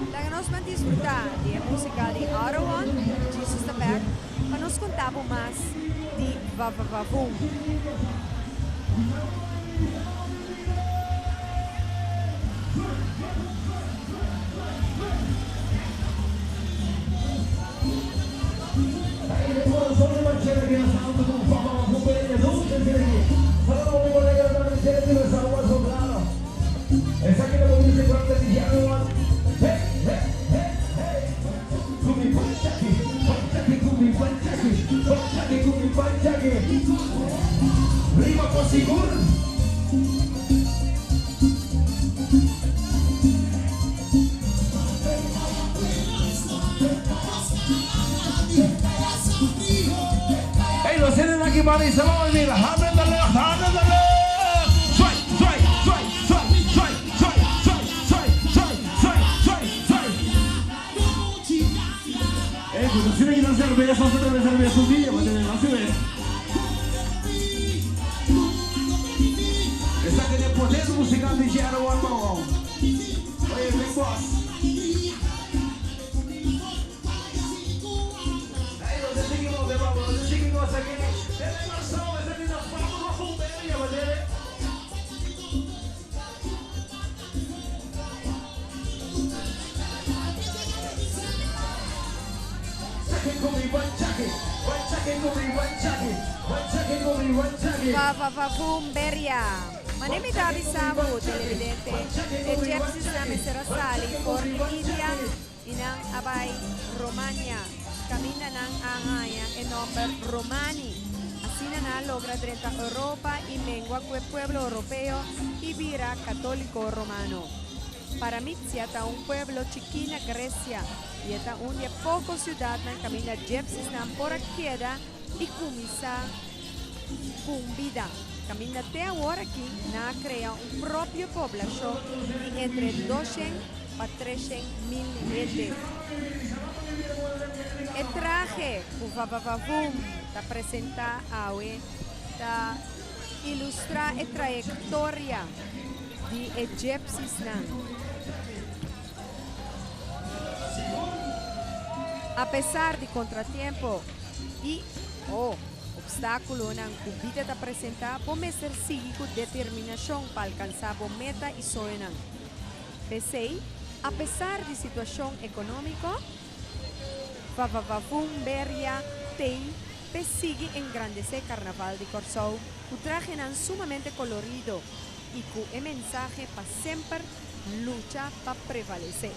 Lang nos man disfrutar di música di Arawan, Jesus the Back, pa nos contabo mas di Vavavavum. Esa que la dice cuando te llamo. Hey, hey, hey, hey. Kumi panchaki, kumi panchaki, kumi panchaki. Rima con sigur. Hey, los tienen aquí para y se van a venir. Hand in the left, hand in the left. Si me quitan cerveza, se trae cerveza un día, pues tienen más cerveza. Esta tiene potencia musical de Jaro One More. Oye, Big Boss. Ahí los seguimos de vamos, los seguimos aquí. Tenemos sabes, tenemos vamos a juntar y a ver. Vavavumberia. Manemi Davi Samu, televidente, e Jepsis na Mesera Sali, for India, inang Abay, Romania, camina ng angaya, e number Romani. Así na logra 30 Europa y mengua que pueblo europeo y vira católico romano. Para Mizia está un pueblo chiquina Grecia y está una poco ciudad na camina Jepsis na por queda y kumisa Cumbida. Camina te ahora aquí na crea un propio población y entre 200 a 300 mil gente. El traje Uvavavavum te presenta a te ilustra la trayectoria de Egyptis. A pesar de contratiempo y obstáculo en Cumbida te presenta, podemos seguir con determinación para alcanzar la meta y sueñan. Pese a pesar de situación económica, Vavavumberia persigue engrandecer Carnaval de Corsou, un traje sumamente colorido y con el mensaje para siempre lucha para prevalecer.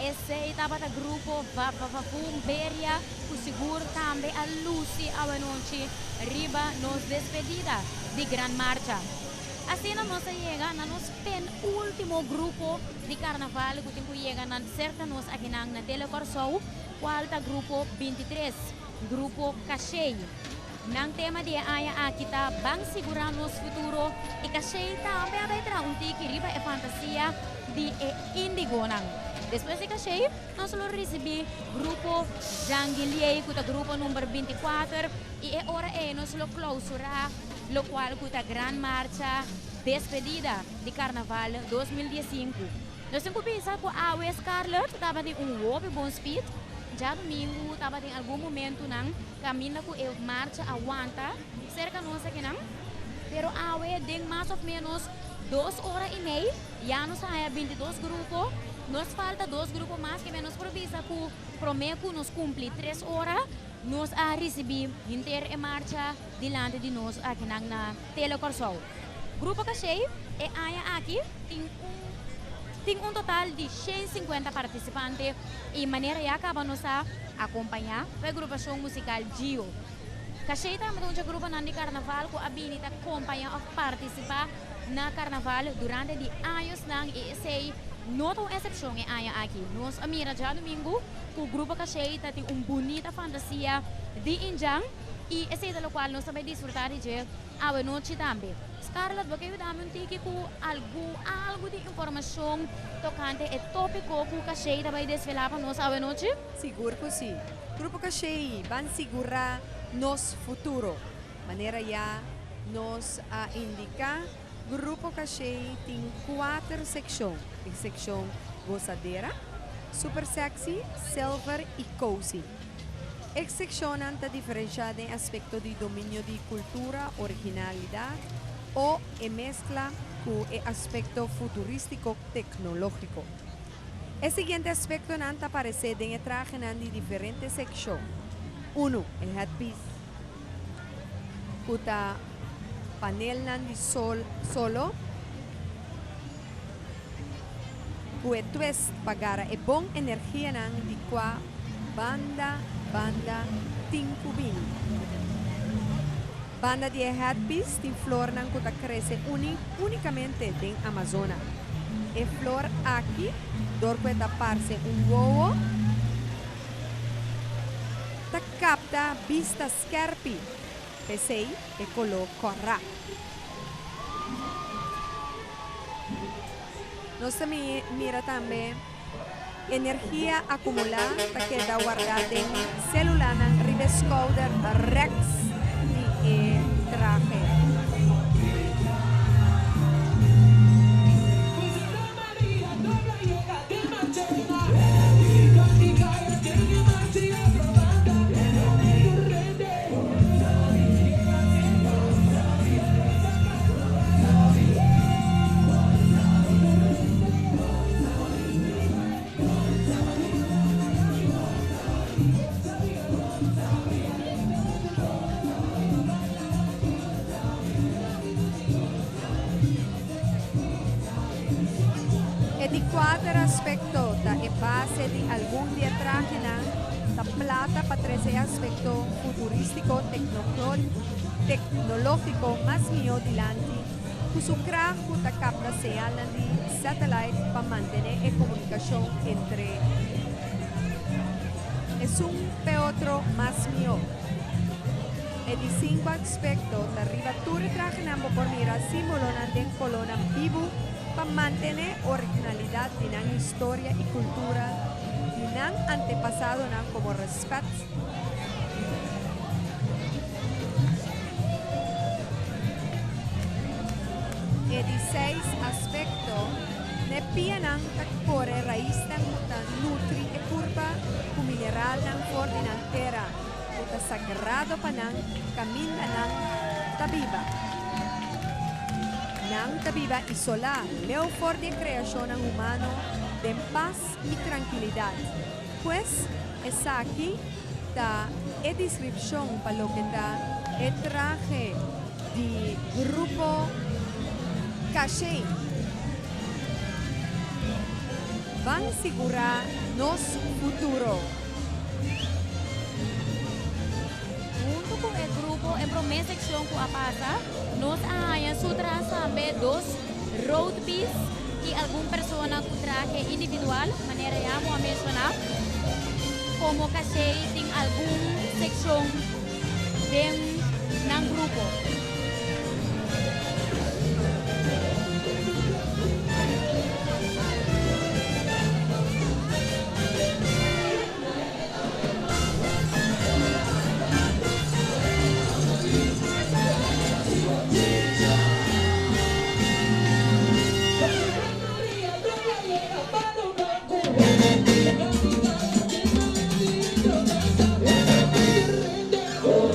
Esse estava do grupo Vavavumberia, que seguro também a Lucy a noite, riba nos despedida de Gran Marcha. Assim nós chega na nosso penúltimo grupo de carnaval, que chega na certa nós aqui na Telecorsou, qual é grupo 23, grupo Cachei. Nang tema dia aya kita bang segurar nos futuro e Cachei também vai trazer tiki riba e fantasia de Indigo nang. Depois de Cachei, nós recebemos o grupo Janguilier, que é o grupo número 24, e é hora de nós clausurar, o qual é a Gran Marcha Despedida de Carnaval 2015. Nós temos que pensar que a Awe Scarlett estava de bom speed, já domingo estava em algum momento não caminha com a marcha aguanta, cerca de nós aqui não, pero a Awe tem mais ou menos 2 horas e meia, já nos há 22 grupos. Nos falta 2 grupos mais que nos provisa que prometo nos cumpre 3 horas. Nos a receber inteira em marcha diante de nós aqui na Telecorsou. Grupo Cachei é aqui tem um total de 150 participantes e maneira que acaba nos a acompanhar a agrupação musical Gio. Cachei também é um grupo de carnaval que habilita acompanhar ou participar na carnaval durante de anos e sei não tem exceção em aqui. Nós amira já domingo que o grupo Cachei tem uma bonita fantasia de Injang e esse é o qual nós também desfrutar de a noite também. Scarlett, você dá um tique com algo de informação tocante ao tópico que o Cachei vai desfilar para nós a noite? Seguro que sim. Grupo Cachei vai segurar nosso futuro. Maneira já nos indicar. Grupo Cachei tem 4 secções. A secção Gozadera, Super Sexy, Silver e Cozy. A secção está diferenciada em aspecto de domínio de cultura, originalidade ou mescla com o aspecto futurístico tecnológico. O seguinte aspecto está aparecido em traje de diferentes secções. 1. O headpiece. O panel de solo kue twist pagara e bon energia nang di qua banda tinkubin. Banda di headpiece tin flor nang kuta crece unicamente en Amazona. E flor aquí dorque taparse un uovo ta capta vista scherpi pesei e colo corra. Nos mira también energia acumulada que queda guardada en celular ng ribescoder Rex ni traje. E di quadro aspetto da e base di algún traje da plata para ese aspecto futuristico tecnológico más mío delante, su crajo da capta señal di satellite para mantener la comunicación entre es un otro más mío. E di 5 aspecto da rivatura traje por mirar símbolo de colonna vivo para mantener originalidad de la historia y cultura de nan antepasado como respeto. E di 6 aspecto ne pianan corre raíz tan nutri e curva con mineral nan ordinantera uta sagrado panan camina nan tabiba. Nang tabiba isola, leo for de creación humano de paz y tranquilidad. Pues es aquí la descripción para lo que da el traje de grupo Caché. Van a asegurar nos futuro. Junto con el grupo, en primera sección que pasa, nos hay su también 2 road piece y alguna persona con traje individual, manera ya vamos a mencionar, como caché en alguna sección del grupo. Oh,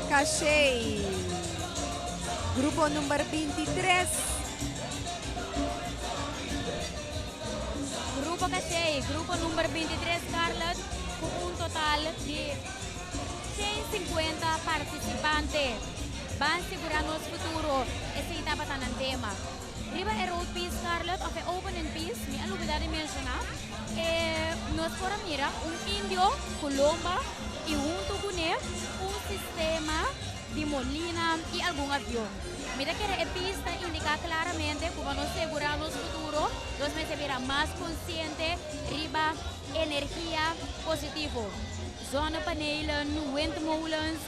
Cache. Grupo number 23. Grupo Cache, grupo número 23, Scarlett, con un total de 150 participantes. Van asegurando el futuro. Esa etapa tan en tema. Riba a road piece, Scarlett, of a opening piece, me han olvidado de mencionar. Nos fuera mira un indio, Colomba, y junto con él un sistema de molina y algún avión. Mira que la pista indica claramente cómo nos aseguramos el futuro, nos verá más consciente, riba energía positivo. Zona panelen, windmolens,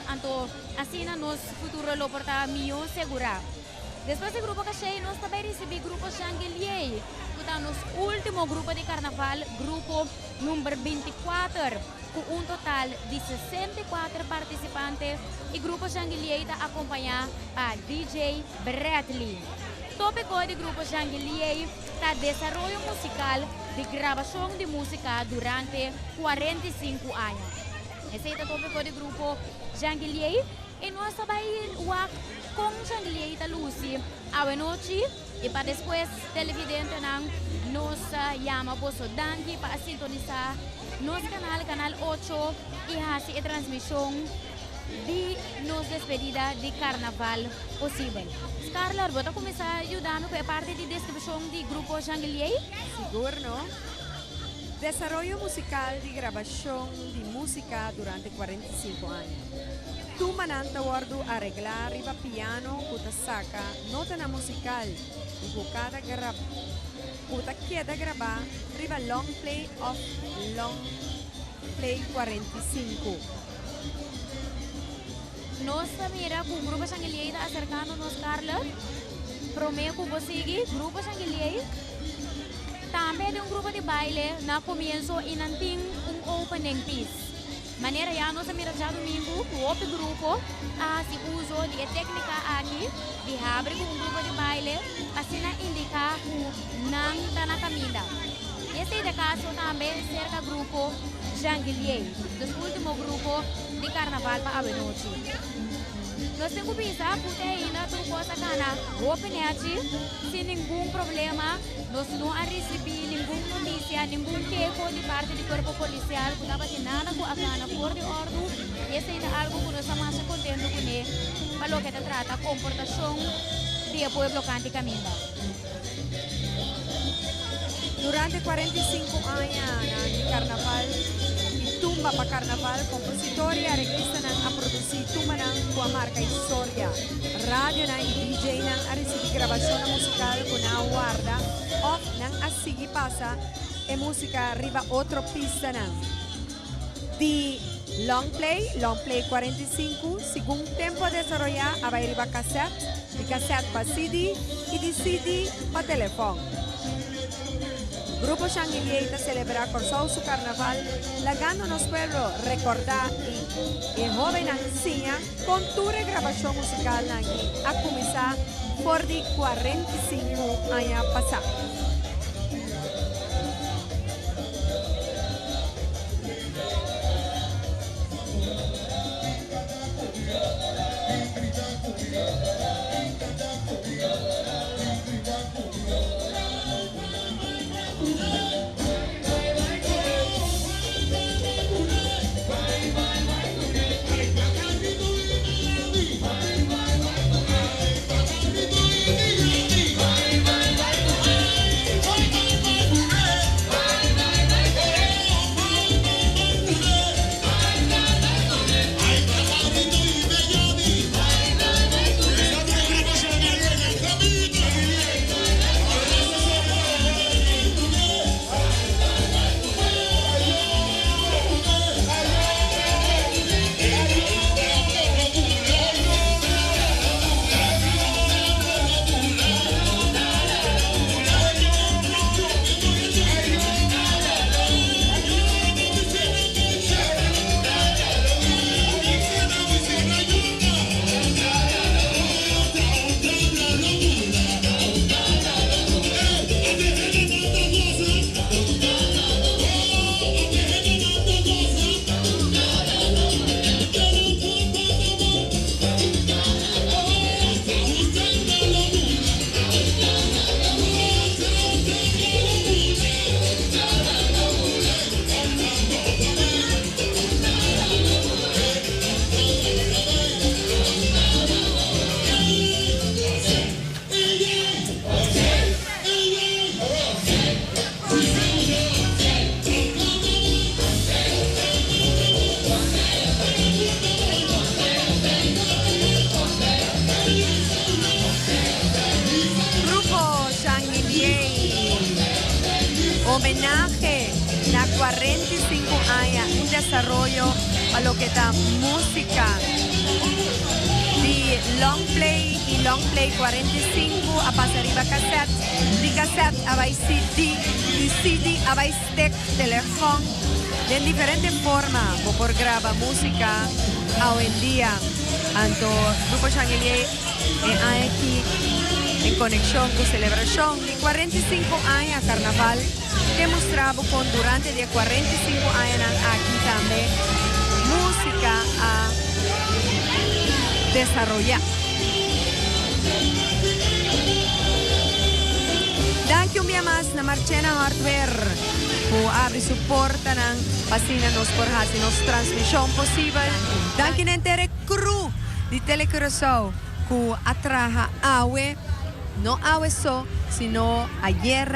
así nos futuro lo porta mío segura. Después del grupo Cache, nos también recibimos grupo Shangri-La, que es nuestro último grupo de carnaval, grupo número 24, con un total de 64 participantes, y grupo Shangri-La está acompañado por DJ Bradley. Tópico del grupo Shangri-La está desarrollo musical de grabación de música durante 45 años. Ese es el tópico del grupo Shangri-La, y nós vamos con Shangri-La Lucy a la noche, y para después televidente nos llama Boso Dangi para sintonizar nuestro canal 8 y hacer la transmisión de nuestra despedida de carnaval posible. Scarlett, ¿vas a comenzar ayudando con parte de descripción del grupo Shangri-La? Seguro, ¿no? Desarrollo musical de grabación de música durante 45 años. Tu mananta wardu arreglar riba piano kuta saca nota na musical y kuta queda grabar riba long play 45. Nos mira con grupo Shangri-La acercándonos, Scarlett. Prometo que vos sigue grupo Shangri-La. También de un grupo de baile na comienzo y nanting un opening piece. Manera ya nos mira já domingo com outro grupo se uso de técnica aqui de abrir com um grupo de baile assim indicar o não está na caminha. Este é caso também cerca grupo Shangri-La, do último grupo de carnaval para a noite. Nós temos que pensar porque ainda tu coisa cana openete sem nenhum problema, nós não recebi nenhuma notícia, nenhum queijo de parte do corpo policial, que não tinha nada com a cana por de ordem. Esse é algo que nós estamos mais contentes com ele, para o que se trata comportação de pueblo cante caminha. Durante 45 años de carnaval, y tumba para carnaval, compositori e arreglistas han producido tumba con la marca Historia. Radio y DJ han recibido grabación musical con una guarda, o así pasa e música arriba otra pista. De long play 45, según tiempo de desarrollar, arriba cassette, de cassette para CD y de CD para teléfono. Grupo Shangri-La celebra Corsao su carnaval, lagando nos pueblos recordar y joven anciana con tu regrabación musical a comenzar por de 45 años pasados. homenaje a 45 años, un desarrollo a lo que está música de long play y long play 45 a pasar arriba cassette, de cassette a CD, de CD a stick, teléfono, de diferentes formas, por grabar música hoy en día. Anto Grupo Shangelier aquí en conexión con celebración de 45 años carnaval, demostramos con durante de 45 años aquí también música a desarrollar. Danke un día más na Marchena Hardware por abrir su porta ng pasinanos por hacernos transmisión posible. Danke na entere crew di Telecurasao que atraja awe, no awe sino ayer,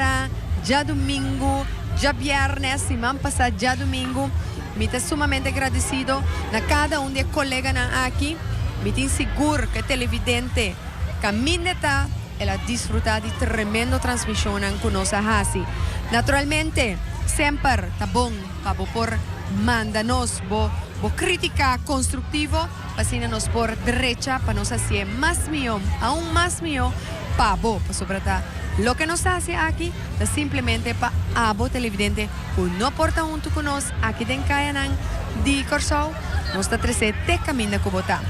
ya domingo, ya viernes, y man pasado ya domingo. Me estoy sumamente agradecido a cada uno de los colegas aquí. Me estoy seguro que el televidente camineta e a disfrutar de tremenda transmisión con nosotros. Naturalmente, siempre está bueno para por mandarnos crítica constructiva, pasarnos por derecha para nos hacer más mío, aún más mío, para vos, sobre todo. Lo que nos hace aquí es simplemente para vos televidente que no porta junto con nosotros aquí en Cayanang de Corsao, nos está te camina con vota.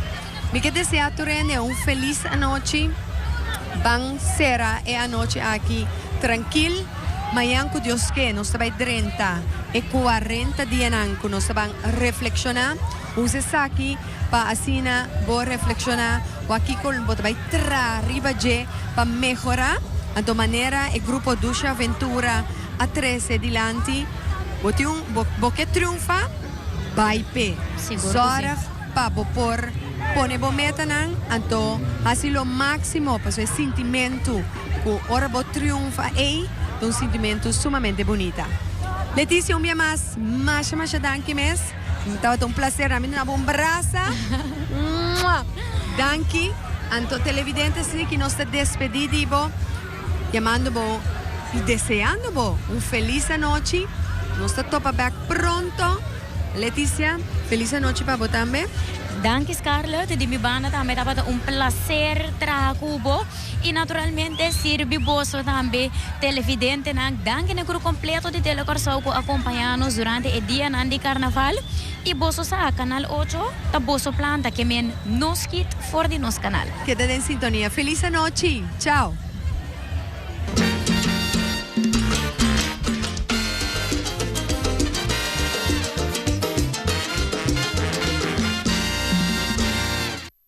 Me que desea tu rende un feliz noche. Van será a noche aquí tranquilo. Mañana con Dios que nos va a 30 y 40 días que nos van a reflexionar. Uses aquí para así reflexionar o aquí con va a traer arriba para mejorar de manera el grupo Dulce Aventura a 13 dilanti. Porque triunfa, vai pe. Sora para por pone bometanan, anto así lo máximo para ese sentimiento que ahora triunfa un sentimiento sumamente bonito. Leticia, un día más danke mes. Estaba un placer, a mí una bombraza. Danke, anto televidentes que nos despedido, llamando y deseando un feliz noche. Nos topa back pronto. Leticia, feliz noche para vos también. Danke Scarlett, di mi banda también ha un placer trabajar cubo y naturalmente sirve boso también televidente nang danke el grupo completo de Telecorsao que acompañanos durante el día de carnaval y boso sa canal 8 ta boso planta que men nos kit for di nos canal. Quédate en sintonía. Feliz noche. Chao.